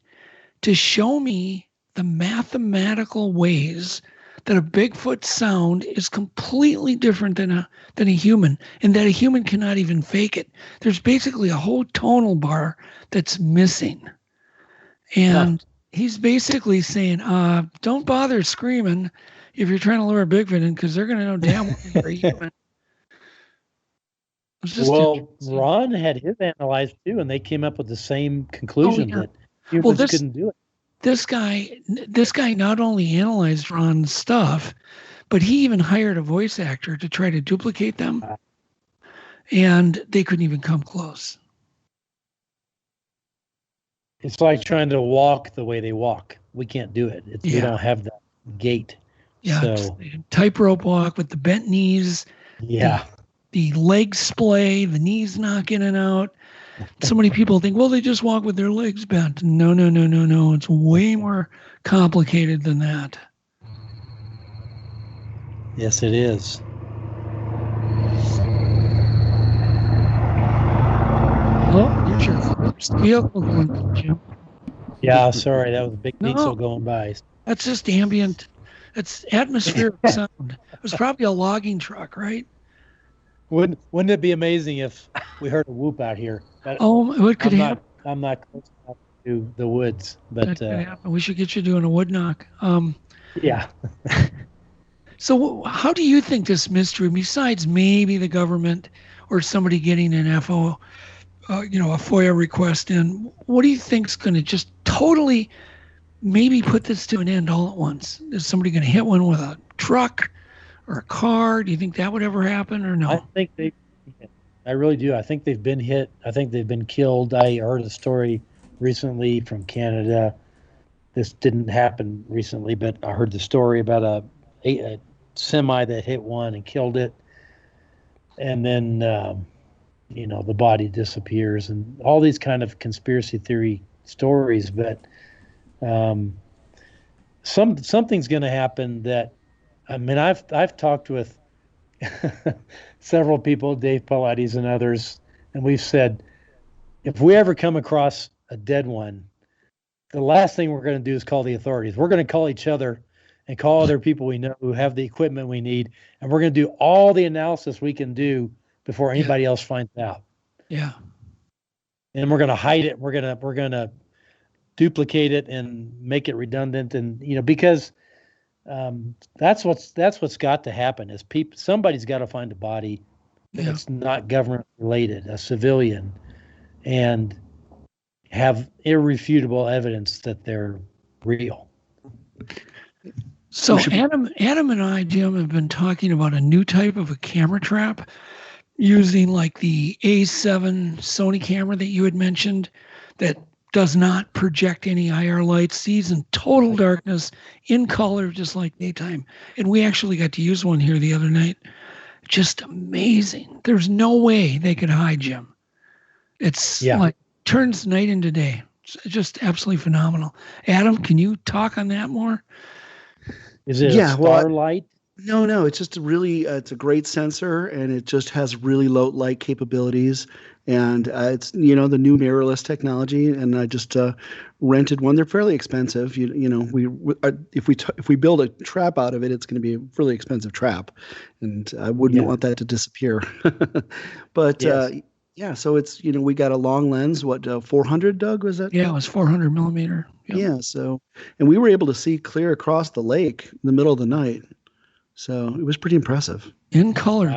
to show me the mathematical ways that a Bigfoot sound is completely different than a human, and that a human cannot even fake it. There's basically a whole tonal bar that's missing. And he's basically saying, don't bother screaming if you're trying to lure a Bigfoot in, because they're going to know damn well you're a human. Well, Ron had his analyzed too, and they came up with the same conclusion that humans couldn't do it. This guy not only analyzed Ron's stuff, but he even hired a voice actor to try to duplicate them, and they couldn't even come close. It's like trying to walk the way they walk. We can't do it. We don't have that gait. Yeah, so. Tightrope walk with the bent knees. Yeah. The legs splay, the knees knock in and out. So many people think, well, they just walk with their legs bent. No. It's way more complicated than that. Yes, it is. Well, here's your first vehicle going, Jim. Yeah, sorry, that was a big diesel going by. That's just ambient. It's atmospheric sound. It was probably a logging truck, right? Wouldn't it be amazing if we heard a whoop out here? What could happen? I'm not close enough to the woods, but we should get you doing a wood knock. Yeah. So how do you think this mystery, besides maybe the government or somebody getting an a FOIA request in, what do you think is going to just totally maybe put this to an end all at once? Is somebody going to hit one with a truck or a car? Do you think that would ever happen, or no? I really do. I think they've been hit. I think they've been killed. I heard a story recently from Canada. This didn't happen recently, but I heard the story about a semi that hit one and killed it. And then, the body disappears and all these kind of conspiracy theory stories. But something's going to happen that, I mean, I've talked with several people, Dave Pilates and others, and we've said, if we ever come across a dead one, the last thing we're going to do is call the authorities. We're going to call each other and call other people we know who have the equipment we need, and we're going to do all the analysis we can do before anybody else finds out. Yeah. And we're going to hide it. We're going to duplicate it and make it redundant, and because that's what's got to happen is somebody's got to find a body that's not government related, a civilian, and have irrefutable evidence that they're real. So Adam and I, Jim, have been talking about a new type of a camera trap using like the A7 Sony camera that you had mentioned that does not project any IR lights, sees in total darkness, in color, just like daytime. And we actually got to use one here the other night. Just amazing. There's no way they could hide, Jim. It's like turns night into day. It's just absolutely phenomenal. Adam, can you talk on that more? Is it a starlight? No. It's just it's a great sensor, and it just has really low light capabilities. And it's the new mirrorless technology. And I just rented one. They're fairly expensive. If we build a trap out of it, it's going to be a really expensive trap, and I wouldn't want that to disappear. But so it's we got a long lens. What 400, Doug, was that? Yeah, it was 400 millimeter. Yep. Yeah. So, and we were able to see clear across the lake in the middle of the night. So it was pretty impressive. In color,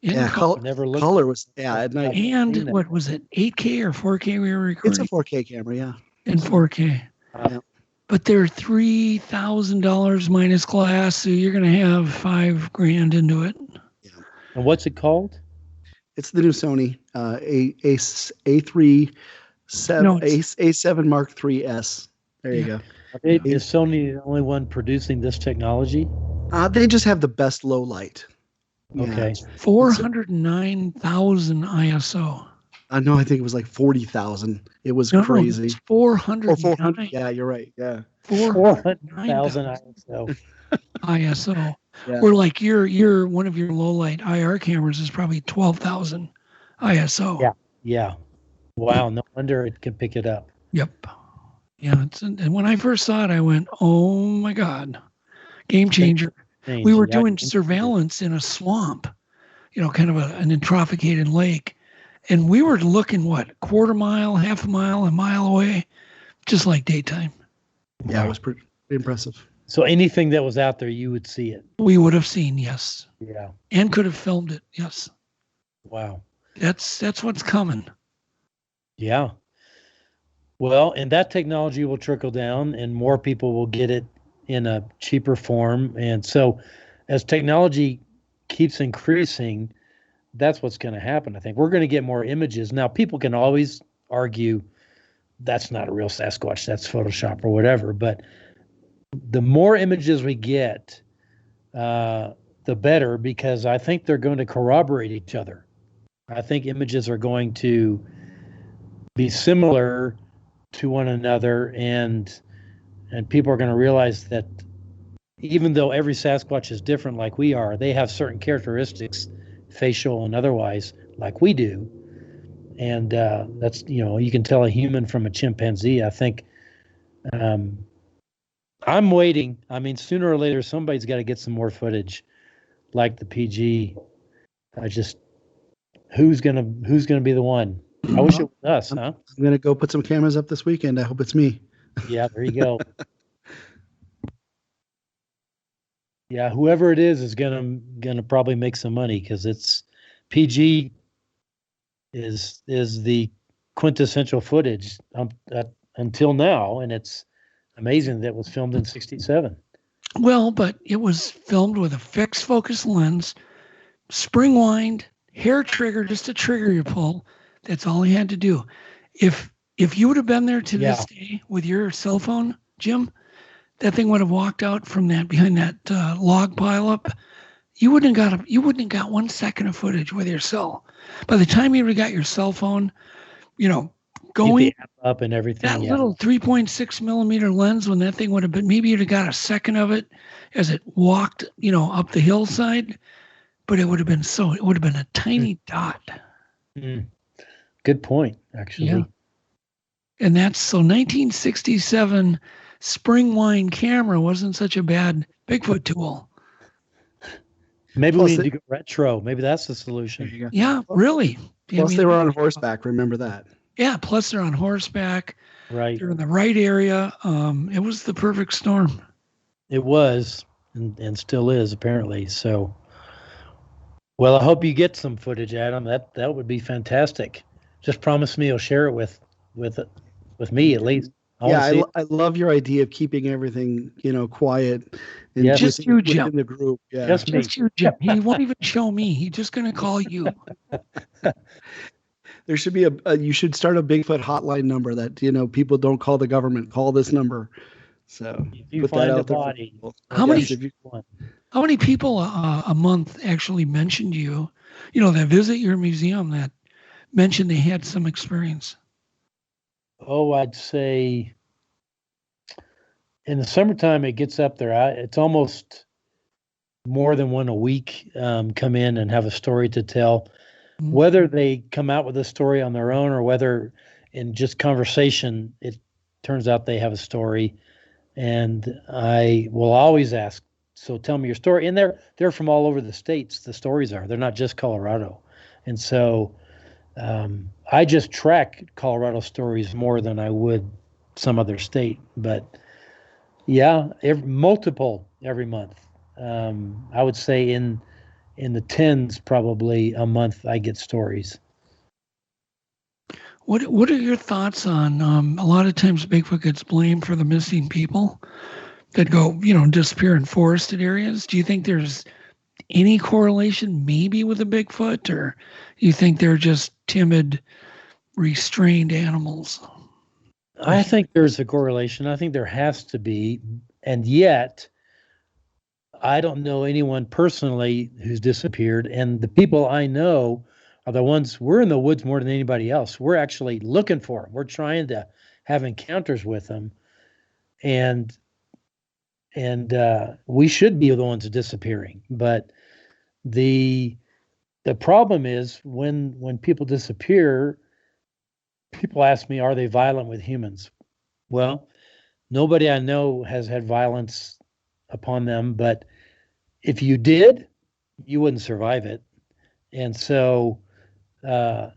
Jim. Color was at night. And what was it, 8K or 4K we were recording? It's a 4K camera, yeah. In 4K. But they're $3,000 minus glass, so you're going to have $5,000 into it. Yeah. And what's it called? It's the new Sony A7 Mark III's. There you go. Is Sony the only one producing this technology? They just have the best low light. Okay. 409,000 ISO. No, I think it was like 40,000. It was crazy. It's 400. 400. Yeah, you're right. Yeah. 400,000 ISO. ISO. Yeah. Or like your one of your low light IR cameras is probably 12,000 ISO. Yeah. Yeah. Wow. No wonder it can pick it up. Yep. Yeah. And when I first saw it, I went, "Oh my God, game changer." We were doing surveillance in a swamp, kind of an eutrophicated lake. And we were looking, quarter mile, half a mile away, just like daytime. Yeah, it was pretty impressive. So anything that was out there, you would see it? We would have seen, yes. Yeah. And could have filmed it, yes. Wow. That's what's coming. Yeah. Well, and that technology will trickle down and more people will get it in a cheaper form. And so as technology keeps increasing, that's what's going to happen. I think we're going to get more images. Now, people can always argue that's not a real Sasquatch, that's Photoshop or whatever. But the more images we get, the better, because I think they're going to corroborate each other. I think images are going to be similar to one another, and people are going to realize that even though every Sasquatch is different like we are, they have certain characteristics, facial and otherwise, like we do. And that's, you can tell a human from a chimpanzee. I think I'm waiting. I mean, sooner or later, somebody's got to get some more footage like the PG. Who's gonna be the one? I wish it was us, huh? I'm going to go put some cameras up this weekend. I hope it's me. Yeah, there you go. Yeah, whoever it is gonna probably make some money, because it's PG is the quintessential footage until now, and it's amazing that it was filmed in '67. Well, but it was filmed with a fixed focus lens, spring wind, hair trigger, just a trigger you pull. That's all he had to do. If you would have been there to this day with your cell phone, Jim, that thing would have walked out from behind that log pile up. You wouldn't have got 1 second of footage with your cell. By the time you would have got your cell phone, going up and everything. That little 3.6 millimeter lens, when that thing would have been, maybe you'd have got a second of it as it walked, up the hillside. But it would have been a tiny dot. Mm. Good point, actually. Yeah. And that's 1967 spring wind camera wasn't such a bad Bigfoot tool. Maybe we need to go retro. Maybe that's the solution. Yeah, really. Plus, they were on horseback. Remember that. Yeah, plus they're on horseback. Right. They're in the right area. It was the perfect storm. It was, and still is, apparently. So, well, I hope you get some footage, Adam. That would be fantastic. Just promise me you'll share it with me at least. I love your idea of keeping everything, quiet. And Just you, Jim. within the group. Yeah. Just you, Jim. He won't even show me. He's just going to call you. There should be you should start a Bigfoot hotline number that, people don't call the government. Call this number. So if you find a body. How many people a month actually mentioned you, that visit your museum that mentioned they had some experience? Oh, I'd say in the summertime it gets up there. It's almost more than one a week come in and have a story to tell. Mm-hmm. Whether they come out with a story on their own or whether in just conversation, it turns out they have a story. And I will always ask, so tell me your story. And they're from all over the states, the stories are. They're not just Colorado. And so I just track Colorado stories more than I would some other state. But yeah, multiple every month. I would say in the tens probably a month I get stories. What are your thoughts on a lot of times Bigfoot gets blamed for the missing people that go, disappear in forested areas? Do you think there's any correlation maybe with a Bigfoot, or you think they're just timid, restrained animals? I think there's a correlation. I think there has to be. And yet, I don't know anyone personally who's disappeared. And the people I know are the ones, we're in the woods more than anybody else. We're actually looking for them. We're trying to have encounters with them. And we should be the ones disappearing. But the problem is when people disappear, people ask me, are they violent with humans? Well, nobody I know has had violence upon them, but if you did, you wouldn't survive it. And so that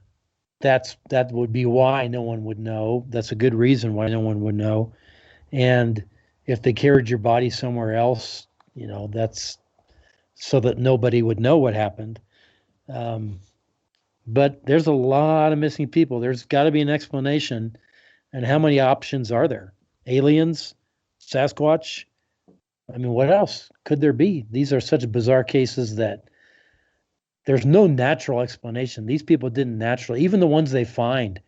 would be why no one would know. That's a good reason why no one would know. And if they carried your body somewhere else, that's so that nobody would know what happened. But there's a lot of missing people. There's got to be an explanation. And how many options are there? Aliens? Sasquatch? I mean, what else could there be? These are such bizarre cases that there's no natural explanation. These people didn't naturally, even the ones they find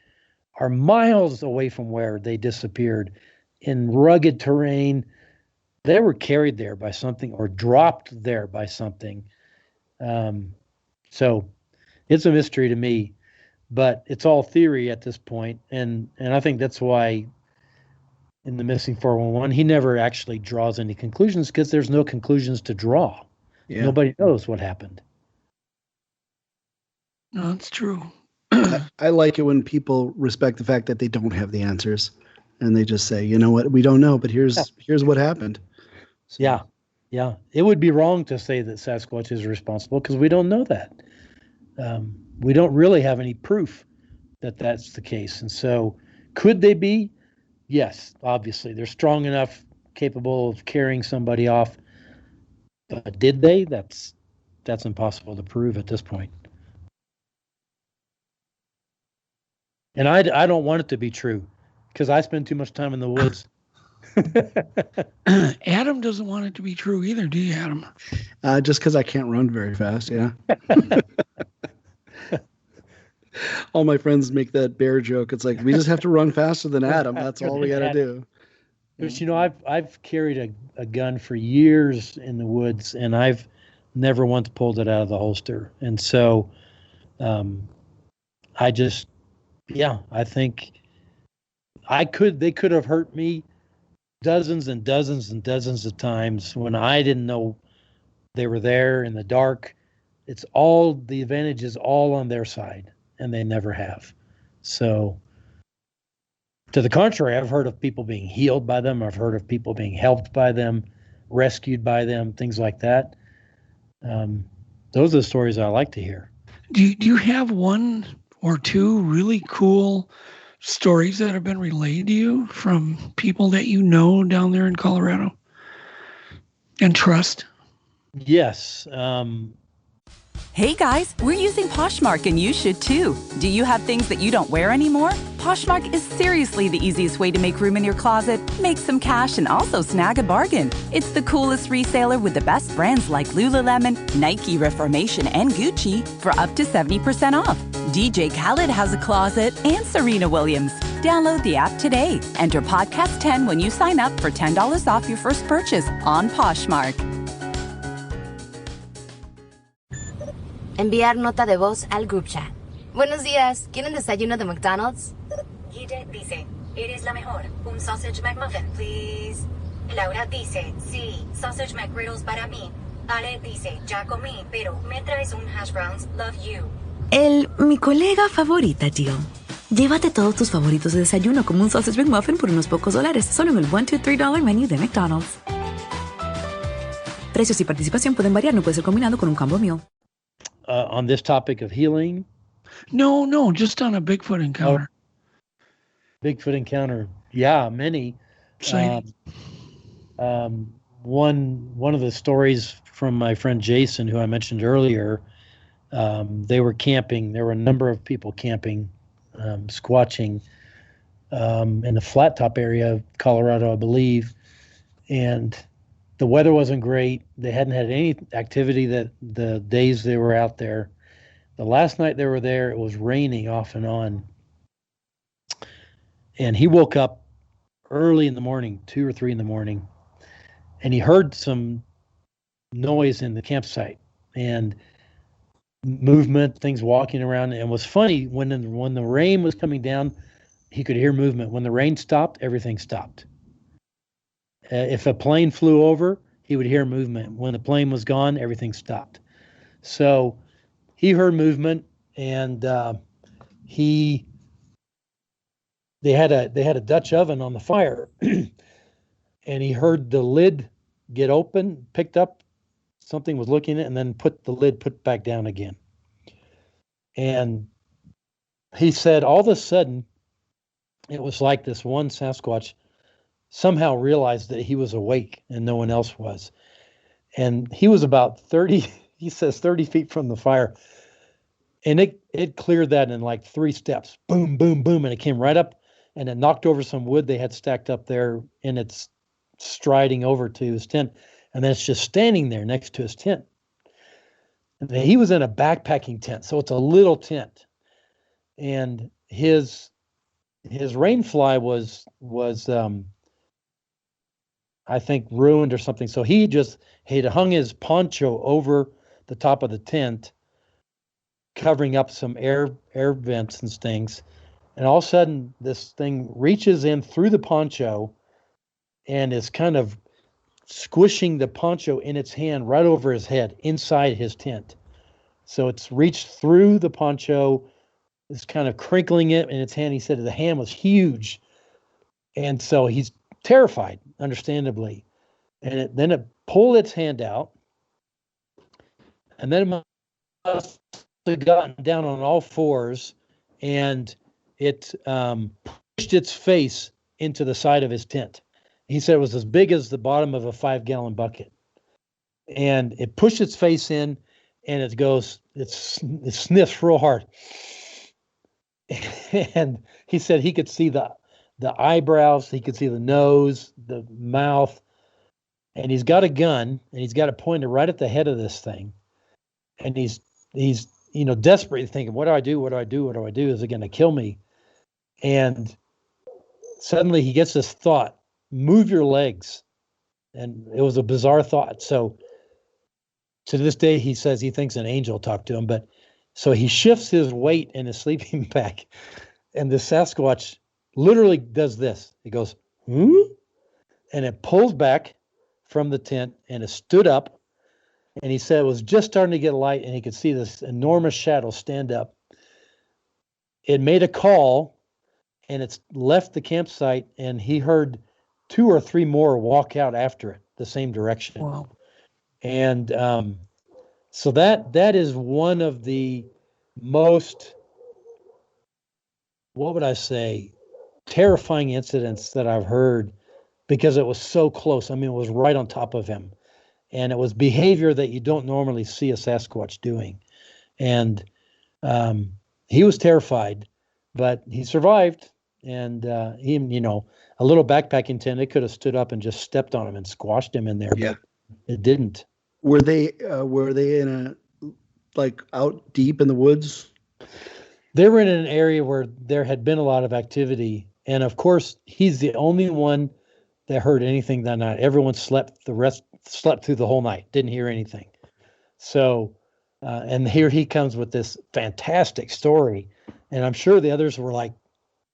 are miles away from where they disappeared in rugged terrain. They were carried there by something or dropped there by something. So it's a mystery to me, but it's all theory at this point. And I think that's why in the Missing 411, he never actually draws any conclusions because there's no conclusions to draw. Yeah. Nobody knows what happened. No, it's true. I like it when people respect the fact that they don't have the answers and they just say, you know what, we don't know, but here's what happened. So. Yeah. It would be wrong to say that Sasquatch is responsible because we don't know that. We don't really have any proof that that's the case. And so could they be? Yes, obviously. They're strong enough, capable of carrying somebody off. But did they? That's impossible to prove at this point. And I don't want it to be true because I spend too much time in the woods. Adam doesn't want it to be true either, do you, Adam? Just because I can't run very fast, yeah. All my friends make that bear joke. It's like, we just have to run faster than Adam. That's all we got to do. But, I've carried a gun for years in the woods, and I've never once pulled it out of the holster. And so I think they could have hurt me dozens and dozens and dozens of times when I didn't know they were there in the dark. It's all, the advantage is all on their side, and they never have. So to the contrary, I've heard of people being healed by them. I've heard of people being helped by them, rescued by them, things like that. Those are the stories I like to hear. Do you have one or two really cool stories that have been relayed to you from people that you know down there in Colorado and trust? Yes. Hey guys, we're using Poshmark and you should too. Do you have things that you don't wear anymore? Poshmark is seriously the easiest way to make room in your closet, make some cash, and also snag a bargain. It's the coolest reseller with the best brands like Lululemon, Nike, Reformation, and Gucci for up to 70% off. DJ Khaled has a closet and Serena Williams. Download the app today. Enter Podcast 10 when you sign up for $10 off your first purchase on Poshmark. Enviar nota de voz al group chat. Buenos días, ¿quieren desayuno de McDonald's? Guide dice, eres la mejor. Un sausage McMuffin, please. Laura dice, sí, sausage McGriddles para mí. Ale dice, ya comí, pero me traes un hash browns, love you. Mi colega favorita, Jill. Llévate todos tus favoritos de desayuno como un sausage McMuffin por unos pocos dólares, solo en el $1, $2, $3 menú de McDonald's. Precios y participación pueden variar, no puede ser combinado con un combo meal. On this topic of healing? No, just on a Bigfoot encounter. Bigfoot encounter. Yeah, many. One of the stories from my friend Jason, who I mentioned earlier, they were camping. There were a number of people camping, squatching in the flat top area of Colorado, I believe. And the weather wasn't great. They hadn't had any activity that the days they were out there. The last night they were there, it was raining off and on. And he woke up early in the morning, 2 or 3 in the morning, and he heard some noise in the campsite and movement, things walking around. And it was funny, when the rain was coming down, he could hear movement. When the rain stopped, everything stopped. If a plane flew over, he would hear movement. When the plane was gone, everything stopped. So he heard movement, and they had a Dutch oven on the fire, and he heard the lid get open, picked up, something was looking at it, and then put back down again. And he said all of a sudden, it was like this one Sasquatch somehow realized that he was awake and no one else was. And he was about 30 feet from the fire. And it cleared that in like 3 steps. Boom, boom, boom. And it came right up, and it knocked over some wood they had stacked up there, and it's striding over to his tent. And then it's just standing there next to his tent. And he was in a backpacking tent, so it's a little tent. And his rainfly was I think ruined or something. So he'd hung his poncho over the top of the tent, covering up some air vents and things. And all of a sudden, this thing reaches in through the poncho and is kind of squishing the poncho in its hand right over his head inside his tent. So it's reached through the poncho, it's kind of crinkling it in its hand. He said the hand was huge. And so he's terrified, understandably. And then it pulled its hand out, and then it must have gotten down on all fours, and it pushed its face into the side of his tent. He said it was as big as the bottom of a 5-gallon bucket. And it pushed its face in, and it sniffs real hard. And he said he could see the eyebrows, he could see the nose, the mouth, and he's got a gun, and he's got it pointed right at the head of this thing. And he's desperately thinking, what do I do? What do I do? What do I do? Is it going to kill me? And suddenly he gets this thought, move your legs. And it was a bizarre thought. So to this day, he says he thinks an angel talked to him. But so he shifts his weight in his sleeping bag, and the Sasquatch literally does this. It goes, and it pulls back from the tent, and it stood up. And he said it was just starting to get light, and he could see this enormous shadow stand up. It made a call, and it's left the campsite, and he heard 2 or 3 more walk out after it, the same direction. Wow. And so that is one of the most what would I say, terrifying incidents that I've heard because it was so close. I mean, it was right on top of him. And it was behavior that you don't normally see a Sasquatch doing. And he was terrified, but he survived. And he, a little backpacking tent, it could have stood up and just stepped on him and squashed him in there, but it didn't. Were they in out deep in the woods? They were in an area where there had been a lot of activity. And of course, he's the only one that heard anything that night. Everyone slept. The rest slept through the whole night, didn't hear anything. So, and here he comes with this fantastic story. And I'm sure the others were like,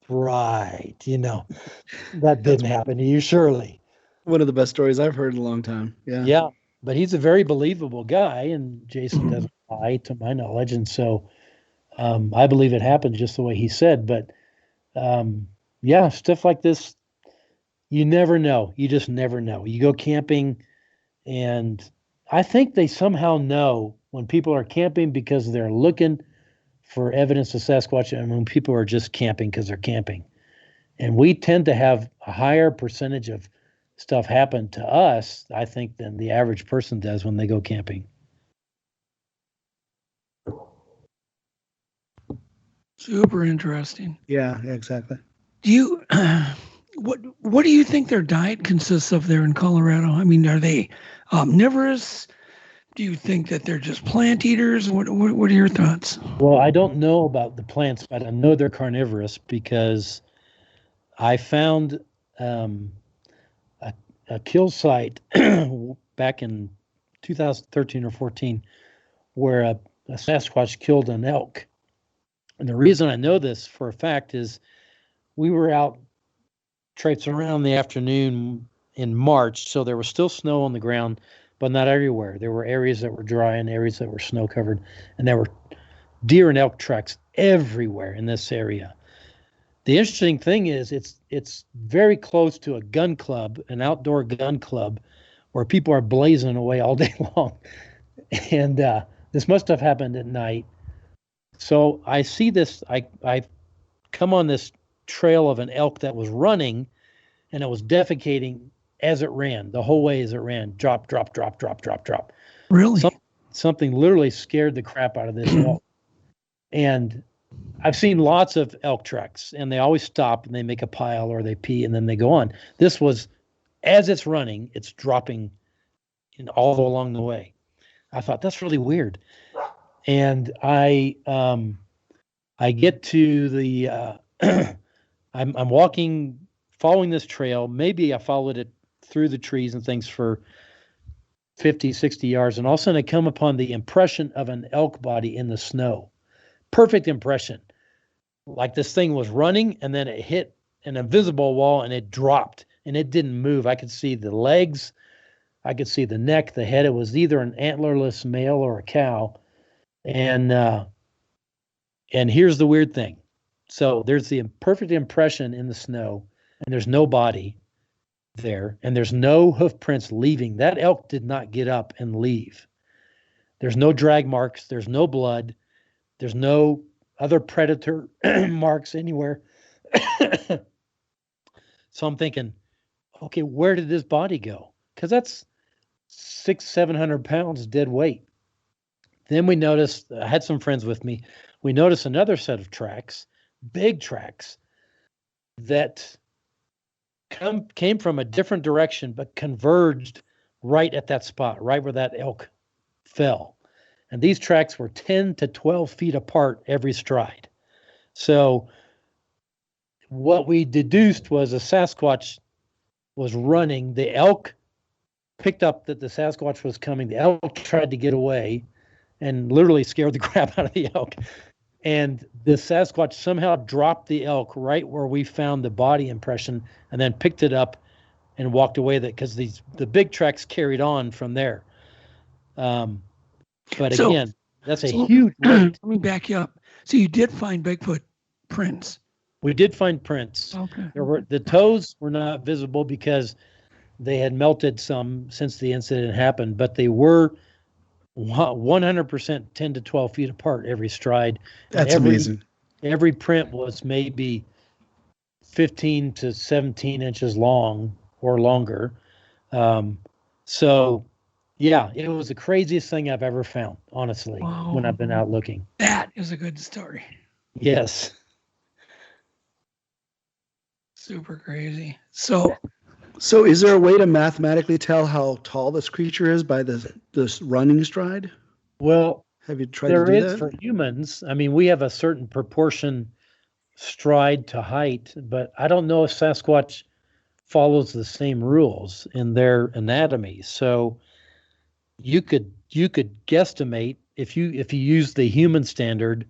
right, that didn't happen to you, surely. One of the best stories I've heard in a long time. Yeah. Yeah. But he's a very believable guy, and Jason doesn't lie to my knowledge. And so I believe it happened just the way he said. But yeah, stuff like this, you never know. You just never know. You go camping, and I think they somehow know when people are camping because they're looking for evidence of Sasquatch, and when people are just camping because they're camping. And we tend to have a higher percentage of stuff happen to us, I think, than the average person does when they go camping. Super interesting. Yeah, exactly. Do you what do you think their diet consists of there in Colorado? I mean, are they omnivorous? Do you think that they're just plant eaters? What are your thoughts? Well, I don't know about the plants, but I know they're carnivorous because I found a kill site back in 2013 or 14 where a Sasquatch killed an elk. And the reason I know this for a fact is we were out traipsing around in the afternoon in March, so there was still snow on the ground, but not everywhere. There were areas that were dry and areas that were snow covered, and there were deer and elk tracks everywhere in this area. The interesting thing is it's very close to a gun club, an outdoor gun club, where people are blazing away all day long. And this must have happened at night. So I see this, I come on this trail of an elk that was running, and it was defecating as it ran, the whole way as it ran. Drop, drop, drop, drop, drop, drop. Really? Something literally scared the crap out of this elk. And I've seen lots of elk tracks, and they always stop and they make a pile or they pee and then they go on. This was, as it's running, it's dropping all along the way. I thought, that's really weird. And I get to the, I'm walking, following this trail. Maybe I followed it through the trees and things for 50, 60 yards. And all of a sudden I come upon the impression of an elk body in the snow. Perfect impression. Like this thing was running and then it hit an invisible wall and it dropped and it didn't move. I could see the legs. I could see the neck, the head. It was either an antlerless male or a cow. And here's the weird thing. So there's the perfect impression in the snow and there's no body there and there's no hoof prints leaving. That elk did not get up and leave. There's no drag marks. There's no blood. There's no other predator marks anywhere. So I'm thinking, okay, where did this body go? Because that's 600-700 pounds dead weight. Then we noticed, I had some friends with me, we noticed another set of tracks, big tracks, that came from a different direction, but converged right at that spot, right where that elk fell. And these tracks were 10 to 12 feet apart every stride. So what we deduced was a Sasquatch was running. The elk picked up that the Sasquatch was coming. The elk tried to get away and literally scared the crap out of the elk. And the Sasquatch somehow dropped the elk right where we found the body impression and then picked it up and walked away with it because the big tracks carried on from there. But again, that's a huge weight. Let me back you up. So you did find Bigfoot prints. We did find prints. Okay. The toes were not visible because they had melted some since the incident happened, but they were 100% 10 to 12 feet apart every stride. That's amazing. every print was maybe 15 to 17 inches long or longer. So, yeah, it was the craziest thing I've ever found, honestly, when I've been out looking. That is a good story. Yes. Super crazy. So is there a way to mathematically tell how tall this creature is by this running stride? Well, have you tried to do there is that? for humans. I mean, we have a certain proportion stride to height, but I don't know if Sasquatch follows the same rules in their anatomy. So you could guesstimate if you use the human standard.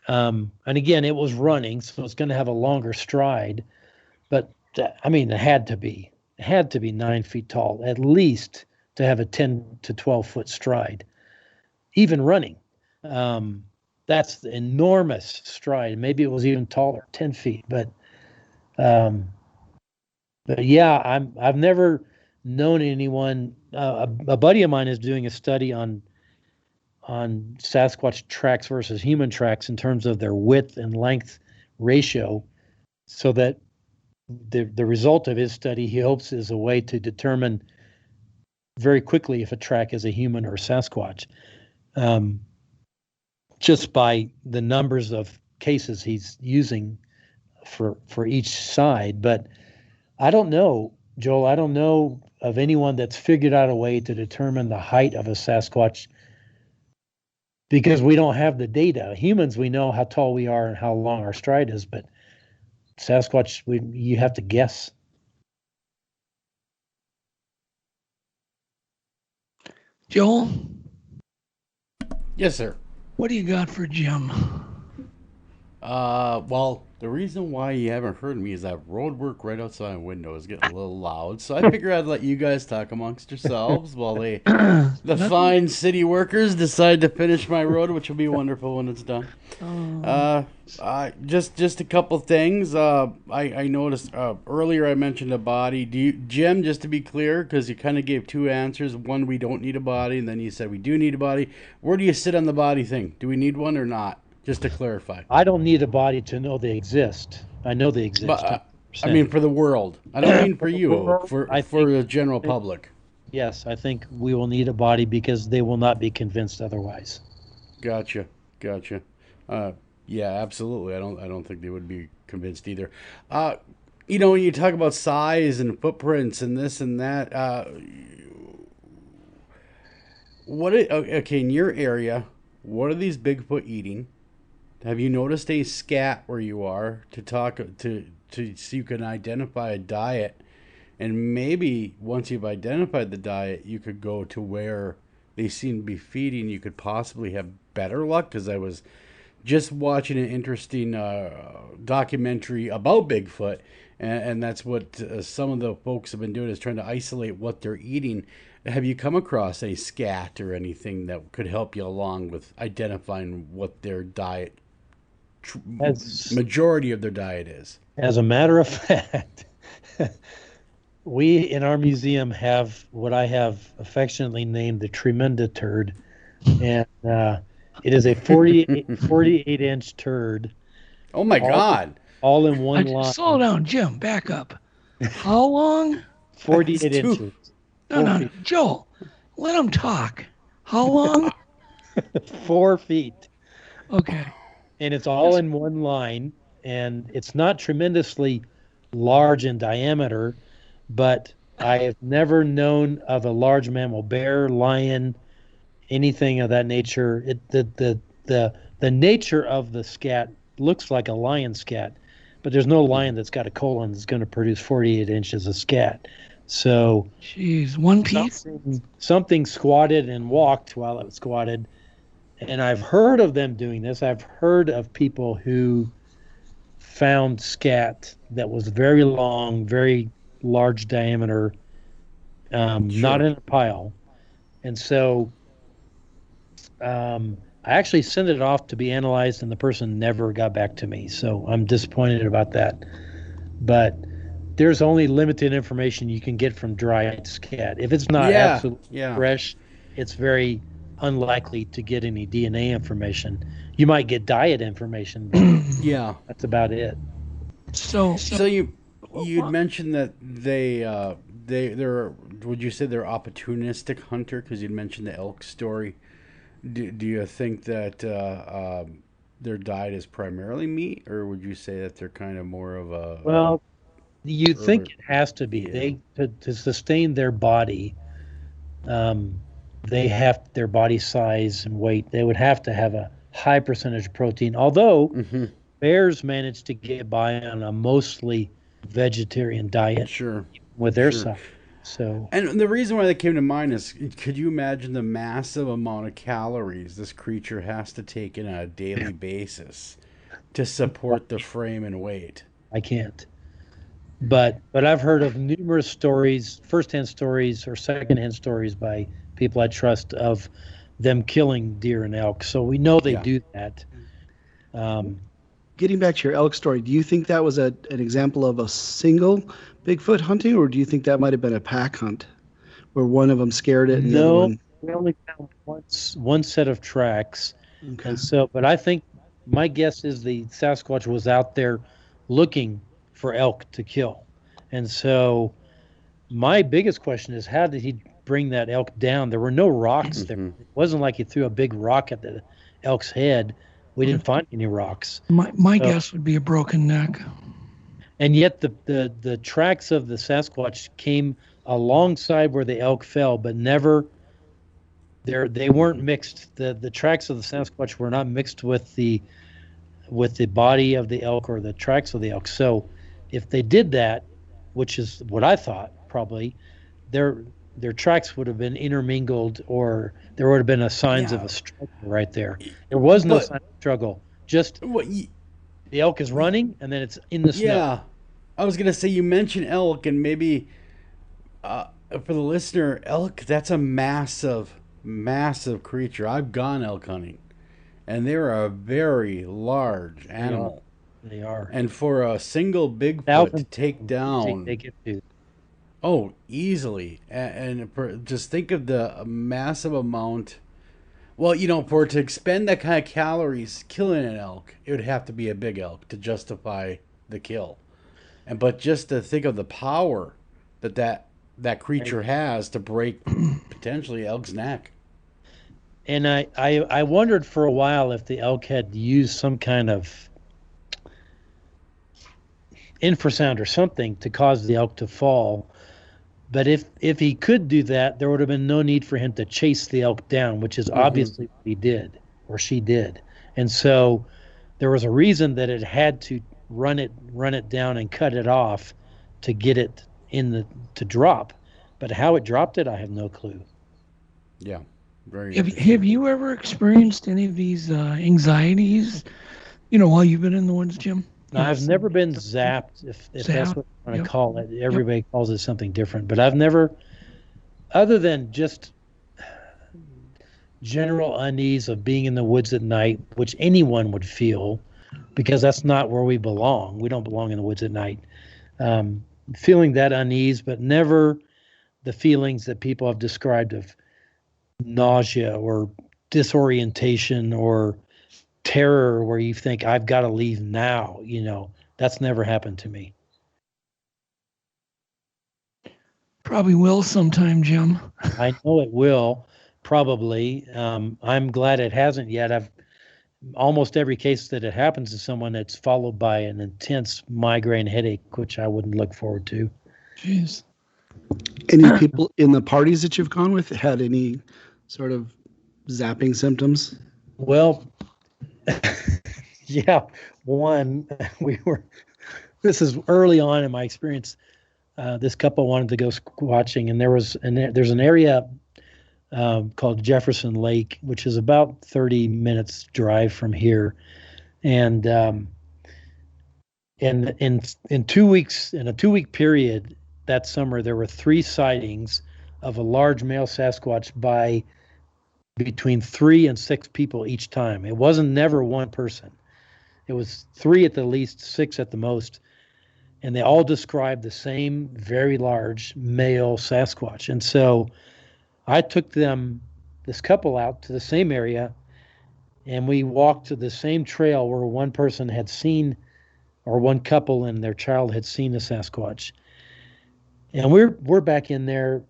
And again, it was running, so it's going to have a longer stride. But I mean, it had to be 9 feet tall, at least, to have a 10 to 12 foot stride, even running. That's the enormous stride. Maybe it was even taller, 10 feet. But yeah, I've never known anyone. A buddy of mine is doing a study on Sasquatch tracks versus human tracks in terms of their width and length ratio, so that the result of his study, he hopes, is a way to determine very quickly if a track is a human or Sasquatch, just by the numbers of cases he's using for each side. But I don't know, Joel, I don't know of anyone that's figured out a way to determine the height of a Sasquatch, because we don't have the data. Humans, we know how tall we are and how long our stride is, but Sasquatch, you have to guess. Joel? Yes, sir. What do you got for Jim? Well, the reason why you haven't heard me is that road work right outside my window is getting a little loud. So I figured I'd let you guys talk amongst yourselves while the fine city workers decide to finish my road, which will be wonderful when it's done. Just a couple things. I noticed earlier I mentioned a body. Jim, just to be clear, because you kind of gave two answers. One, we don't need a body, and then you said we do need a body. Where do you sit on the body thing? Do we need one or not? Just to clarify. I don't need a body to know they exist. I know they exist. But, I mean, for the world. I don't mean for you. For the general public. Yes, I think we will need a body because they will not be convinced otherwise. Gotcha. Yeah, absolutely. I don't think they would be convinced either. When you talk about size and footprints and this and that, in your area, what are these Bigfoot eating? Have you noticed a scat where you are to so you can identify a diet? And maybe once you've identified the diet, you could go to where they seem to be feeding. You could possibly have better luck, because I was just watching an interesting documentary about Bigfoot, and that's what some of the folks have been doing, is trying to isolate what they're eating. Have you come across a scat or anything that could help you along with identifying what their diet, majority of their diet is? As a matter of fact, we in our museum have what I have affectionately named the Tremenda turd, and it is a 48-inch turd. Oh my God! All in one line. Slow down, Jim. Back up. How long? 48 inches. No, Joel, let him talk. How long? 4 feet. Okay. And it's all in one line, and it's not tremendously large in diameter, but I have never known of a large mammal, bear, lion, anything of that nature. The nature of the scat looks like a lion scat, but there's no lion that's got a colon that's going to produce 48 inches of scat. So, jeez, one piece. Something squatted and walked while it was squatted, and I've heard of them doing this. I've heard of people who found scat that was very long, very large diameter, not in a pile, and so I actually sent it off to be analyzed, and the person never got back to me. So I'm disappointed about that. But there's only limited information you can get from dried scat. If it's not absolutely fresh, it's very unlikely to get any DNA information. You might get diet information, but yeah, that's about it. So you'd mentioned that they're would you say they're opportunistic hunter, because you'd mentioned the elk story. Do you think that their diet is primarily meat, or would you say that they're kind of more of a Well, you think it has to be. They to sustain their body, they have their body size and weight. They would have to have a high percentage of protein. Although bears manage to get by on a mostly vegetarian diet, with their size. So, and the reason why that came to mind is, could you imagine the massive amount of calories this creature has to take in on a daily basis to support the frame and weight? I can't. But I've heard of numerous stories, first-hand stories or second-hand stories by people I trust, of them killing deer and elk. So we know they do that. Getting back to your elk story, do you think that was an example of a single Bigfoot hunting, or do you think that might have been a pack hunt where one of them scared it and the other one... we only found one set of tracks. Okay. And so, but I think my guess is the Sasquatch was out there looking for elk to kill. And so my biggest question is, how did he bring that elk down? There were no rocks there. It wasn't like he threw a big rock at the elk's head. We didn't find any rocks. My guess would be a broken neck. And yet the tracks of the Sasquatch came alongside where the elk fell, but never, they weren't mixed. The tracks of the Sasquatch were not mixed with the body of the elk or the tracks of the elk. So if they did that, which is what I thought, probably, their tracks would have been intermingled, or there would have been signs of a struggle right there. There was no sign of struggle. Just the elk is running, and then it's in the snow. Yeah. I was going to say, you mentioned elk, and maybe for the listener, elk, that's a massive, massive creature. I've gone elk hunting, and they're a very large animal. They are. And for a single Bigfoot to take down... They get to. Oh, easily. And just think of the massive amount... Well, for it to expend that kind of calories killing an elk, it would have to be a big elk to justify the kill. But just to think of the power that creature has to break potentially elk's neck. And I wondered for a while if the elk had used some kind of infrasound or something to cause the elk to fall. But if he could do that, there would have been no need for him to chase the elk down, which is obviously what he did, or she did. And so there was a reason that it had to run it down and cut it off to get it to drop. But how it dropped it, I have no clue. Yeah. Very have you ever experienced any of these anxieties, while you've been in the woods, Jim? No, I've never been zapped, if that's what you want to call it. Everybody calls it something different. But I've never, other than just general unease of being in the woods at night, which anyone would feel, because that's not where we belong. We don't belong in the woods at night. Feeling that unease, but never the feelings that people have described of nausea or disorientation or terror, where you think, I've got to leave now. That's never happened to me. Probably will sometime, Jim. I know it will, probably. I'm glad it hasn't yet. I've almost every case that it happens to someone, it's followed by an intense migraine headache, which I wouldn't look forward to. Jeez. Any people in the parties that you've gone with had any sort of zapping symptoms? Well, yeah, this is early on in my experience. This couple wanted to go squatching, and there's an area called Jefferson Lake, which is about 30 minutes drive from here. And in 2 weeks, in a 2-week period that summer, there were 3 sightings of a large male Sasquatch by between 3 and 6 people each time. It wasn't never one person. It was 3 at the least, 6 at the most. And they all described the same very large male Sasquatch. And so I took them this couple out to the same area, and we walked to the same trail where one person had seen, or one couple and their child had seen a Sasquatch. And we're back in there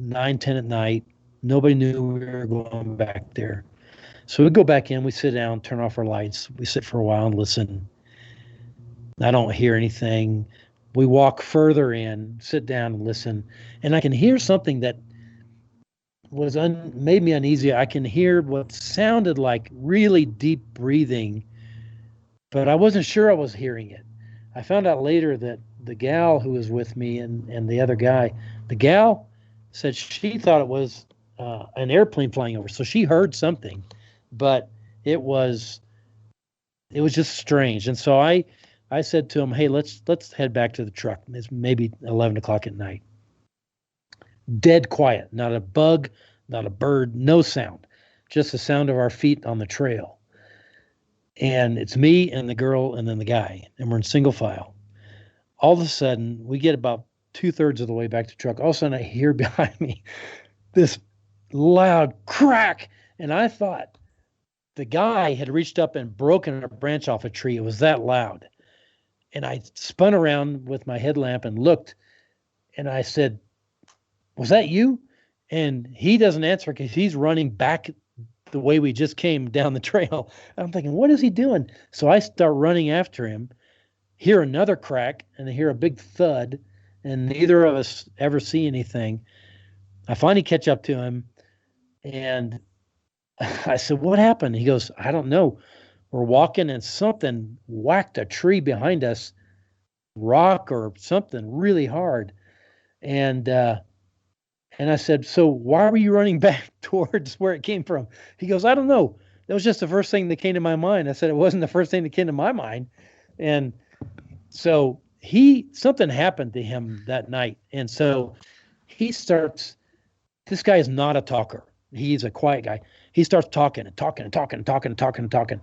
9-10 at night. Nobody knew we were going back there. So we go back in, we sit down, turn off our lights. We sit for a while and listen. I don't hear anything. We walk further in, sit down and listen. And I can hear something that was made me uneasy. I can hear what sounded like really deep breathing, but I wasn't sure I was hearing it. I found out later that the gal who was with me and the other guy, the gal said she thought it was an airplane flying over. So she heard something, but it was just strange. And so I said to him, hey, let's head back to the truck. It's maybe 11 o'clock at night. Dead quiet, not a bug, not a bird, no sound, just the sound of our feet on the trail. And it's me and the girl and then the guy, and we're in single file. All of a sudden, we get about 2/3 of the way back to the truck. All of a sudden, I hear behind me this loud crack, and I thought the guy had reached up and broken a branch off a tree. It was that loud. And I spun around with my headlamp and looked, and I said, was that you? And he doesn't answer because he's running back the way we just came down the trail. I'm thinking, what is he doing? So I start running after him, hear another crack, and I hear a big thud, and neither of us ever see anything. I finally catch up to him, and I said, what happened? He goes, I don't know. We're walking, and something whacked a tree behind us, rock or something really hard. And I said, so why were you running back towards where it came from? He goes, I don't know. That was just the first thing that came to my mind. I said, it wasn't the first thing that came to my mind. And so something happened to him that night. And so he starts, this guy is not a talker. He's a quiet guy. He starts talking and talking and talking and talking and talking and talking.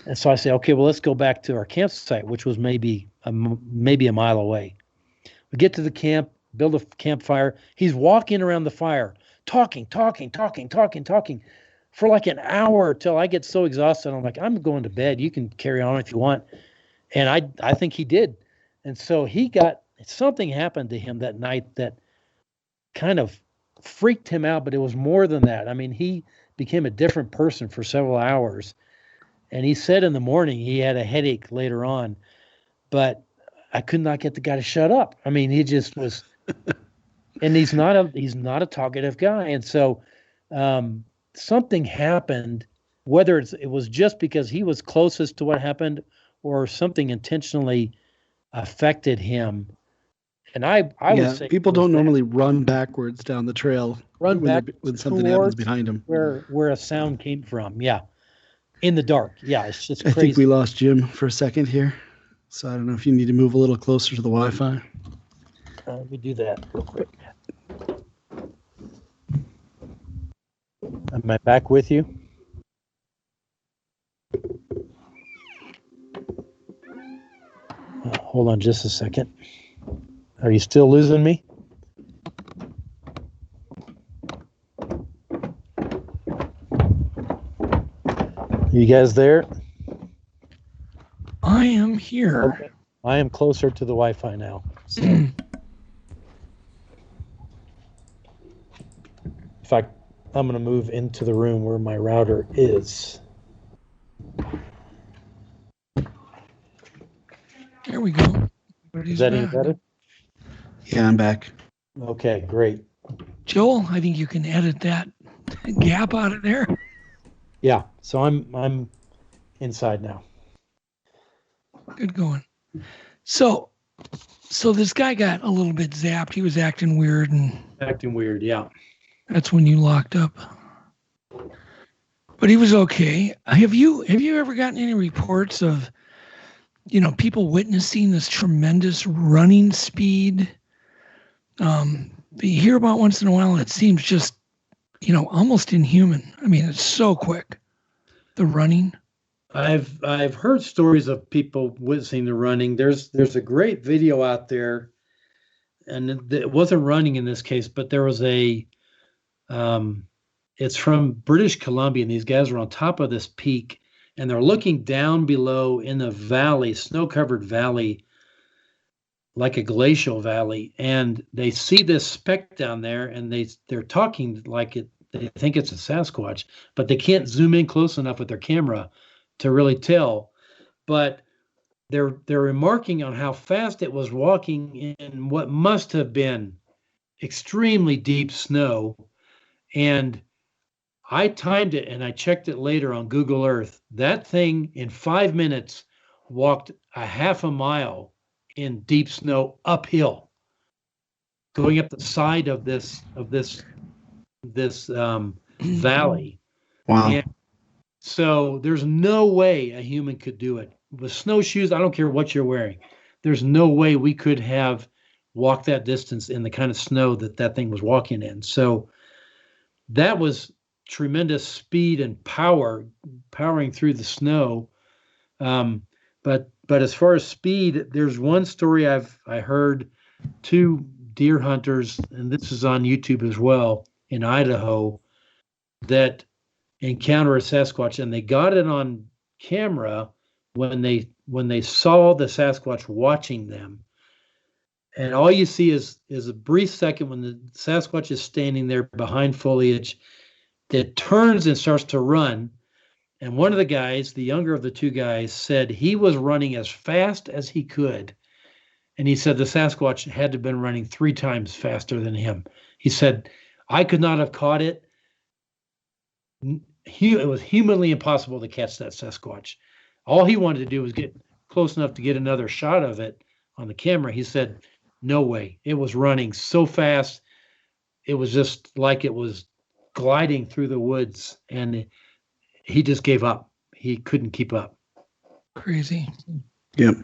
And so I say, okay, well, let's go back to our campsite, which was maybe a mile away. We get to the camp, build a campfire. He's walking around the fire, talking for like an hour till I get so exhausted. I'm like, I'm going to bed. You can carry on if you want. And I think he did. And so something happened to him that night that kind of freaked him out, but it was more than that. I mean, he became a different person for several hours. And he said in the morning he had a headache later on, but I could not get the guy to shut up. I mean, he just was, and he's not a talkative guy. And so something happened, whether it was just because he was closest to what happened or something intentionally affected him. And I would say people don't normally run backwards down the trail when something happens behind them. Where a sound came from. Yeah. In the dark. Yeah. It's just crazy. I think we lost Jim for a second here. So I don't know if you need to move a little closer to the Wi-Fi. Let me do that real quick. Am I back with you? Hold on just a second. Are you still losing me? You guys there? I am here. Okay. I am closer to the Wi-Fi now. So. In fact, I'm going to move into the room where my router is. There we go. Is that any better? Yeah, I'm back. Okay, great. Joel, I think you can edit that gap out of there. Yeah, so I'm inside now. Good going. So this guy got a little bit zapped. He was acting weird, yeah. That's when you locked up. But he was okay. Have you ever gotten any reports of, people witnessing this tremendous running speed? You hear about once in a while, and it seems just, almost inhuman. I mean, it's so quick. The running. I've heard stories of people witnessing the running. There's a great video out there, and it wasn't running in this case, but there was a it's from British Columbia, and these guys are on top of this peak, and they're looking down below in the valley, snow-covered valley, like a glacial valley, and they see this speck down there, and they're talking like it. They think it's a Sasquatch, but they can't zoom in close enough with their camera to really tell. But they're remarking on how fast it was walking in what must have been extremely deep snow. And I timed it, and I checked it later on Google Earth. That thing in 5 minutes walked a half a mile in deep snow uphill, going up the side of this valley. Wow. And so there's no way a human could do it. With snowshoes, I don't care what you're wearing. There's no way we could have walked that distance in the kind of snow that thing was walking in. So that was tremendous speed and powering through the snow. But as far as speed, there's one story I heard, two deer hunters, and this is on YouTube as well, in Idaho, that encounter a Sasquatch, and they got it on camera when they saw the Sasquatch watching them. And all you see is a brief second when the Sasquatch is standing there behind foliage. It turns and starts to run. And one of the guys, the younger of the two guys, said he was running as fast as he could. And he said the Sasquatch had to have been running 3 times faster than him. He said, I could not have caught it. It was humanly impossible to catch that Sasquatch. All he wanted to do was get close enough to get another shot of it on the camera. He said, no way. It was running so fast. It was just like it was gliding through the woods, and he just gave up. He couldn't keep up. Crazy. Yep.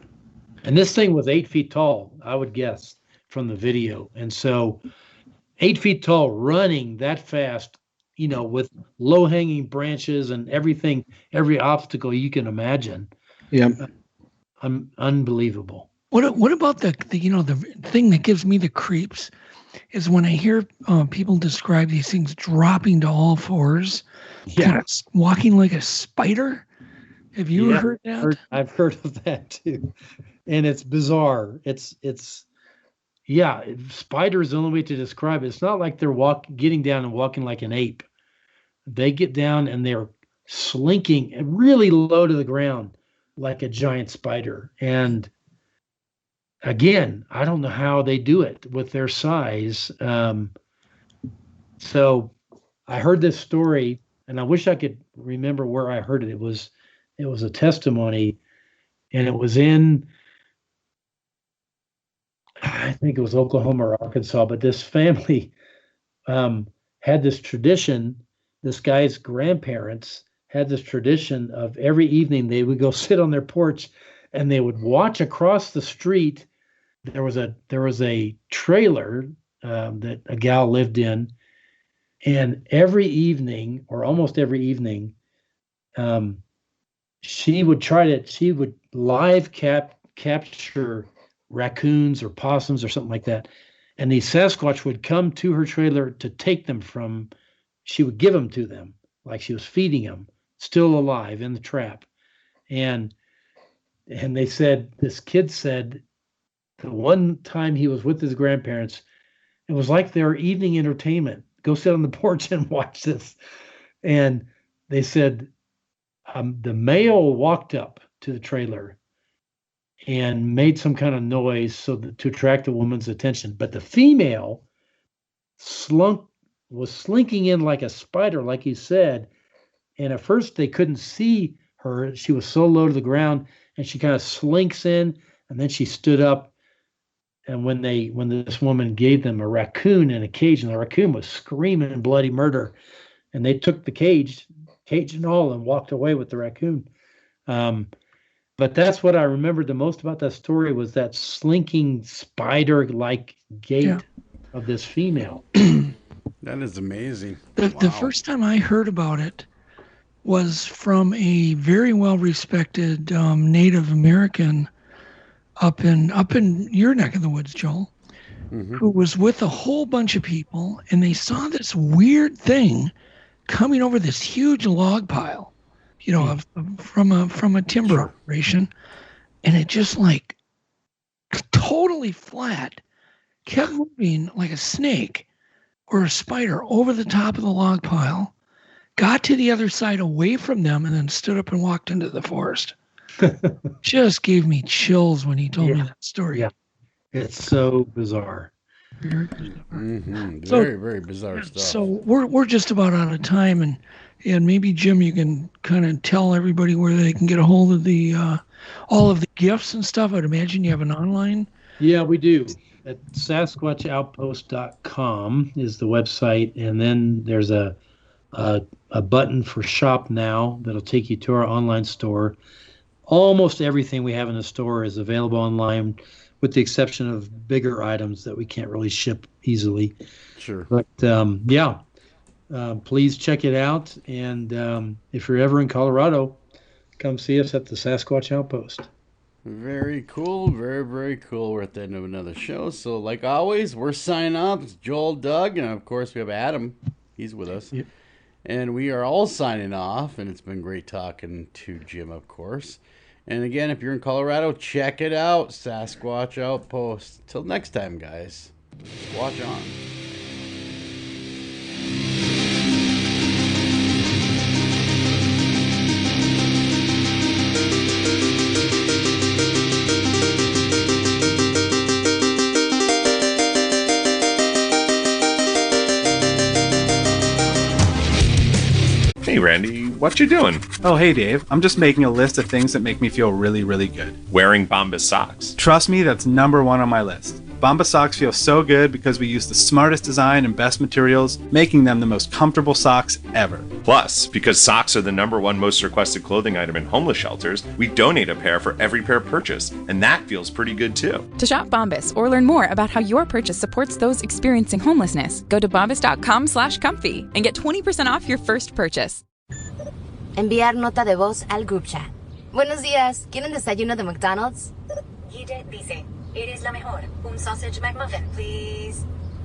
And this thing was 8 feet tall, I would guess, from the video. And so 8 feet tall, running that fast, with low-hanging branches and everything, every obstacle you can imagine. Yeah. Unbelievable. What about the thing that gives me the creeps is when I hear people describe these things dropping to all fours, kind of walking like a spider. Have you heard that? I've heard of that too, and it's bizarre. It's spider is the only way to describe it. It's not like they're getting down and walking like an ape. They get down and they're slinking really low to the ground like a giant spider. And again, I don't know how they do it with their size. So I heard this story, and I wish I could remember where I heard it. It was a testimony, and it was in, I think it was Oklahoma or Arkansas, but this family had this tradition. This guy's grandparents had this tradition of every evening they would go sit on their porch and they would watch across the street. There was a trailer that a gal lived in, and every evening, or almost every evening, she would live capture raccoons or possums or something like that, and the Sasquatch would come to her trailer to take them from. She would give them to them like she was feeding them, still alive in the trap, and they said, this kid said, the one time he was with his grandparents, it was like their evening entertainment. Go sit on the porch and watch this. And they said the male walked up to the trailer and made some kind of noise to attract the woman's attention. But the female was slinking in like a spider, like he said. And at first they couldn't see her. She was so low to the ground, and she kind of slinks in, and then she stood up. And when this woman gave them a raccoon in a cage, and the raccoon was screaming bloody murder, and they took the cage and all, and walked away with the raccoon. But that's what I remembered the most about that story, was that slinking spider-like gait of this female. That is amazing. The first time I heard about it was from a very well-respected Native American up in your neck of the woods, Joel, who was with a whole bunch of people, and they saw this weird thing coming over this huge log pile, from a timber operation, and it just like totally flat, kept moving like a snake or a spider over the top of the log pile, got to the other side away from them, and then stood up and walked into the forest. Just gave me chills when he told me that story. Yeah, it's so bizarre. Very, very bizarre stuff. So we're just about out of time, and maybe Jim, you can kind of tell everybody where they can get a hold of the all of the gifts and stuff. I'd imagine you have an online. Yeah, we do. At SasquatchOutpost.com is the website, and then there's a button for Shop Now that'll take you to our online store. Almost everything we have in the store is available online, with the exception of bigger items that we can't really ship easily. Sure. But please check it out. And if you're ever in Colorado, come see us at the Sasquatch Outpost. Very cool. Very, very cool. We're at the end of another show. So, like always, we're signing off. It's Joel, Doug, and of course, we have Adam. He's with us. Yep. And we are all signing off. And it's been great talking to Jim, of course. And again, if you're in Colorado, check it out. Sasquatch Outpost. Till next time, guys. Watch on. Hey, Randy, what you doing? Oh, hey, Dave. I'm just making a list of things that make me feel really, really good. Wearing Bombas socks. Trust me, that's number one on my list. Bombas socks feel so good because we use the smartest design and best materials, making them the most comfortable socks ever. Plus, because socks are the number one most requested clothing item in homeless shelters, we donate a pair for every pair purchased, and that feels pretty good too. To shop Bombas or learn more about how your purchase supports those experiencing homelessness, go to bombas.com/comfy and get 20% off your first purchase. Enviar nota de voz al group chat. Buenos días, ¿quieren desayuno de McDonald's? Guille dice, eres la mejor. Un sausage McMuffin, please.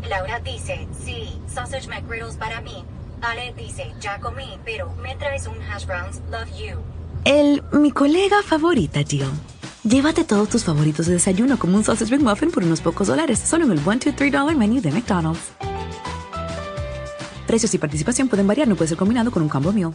Laura dice, sí, sausage McGriddles para mí. Ale dice, ya comí, pero me traes un hash browns, love you. Mi colega favorita, tío. Llévate todos tus favoritos de desayuno como un sausage McMuffin por unos pocos dólares, solo en el $1, $2, $3 menú de McDonald's. Precios y participación pueden variar, no puede ser combinado con un combo meal.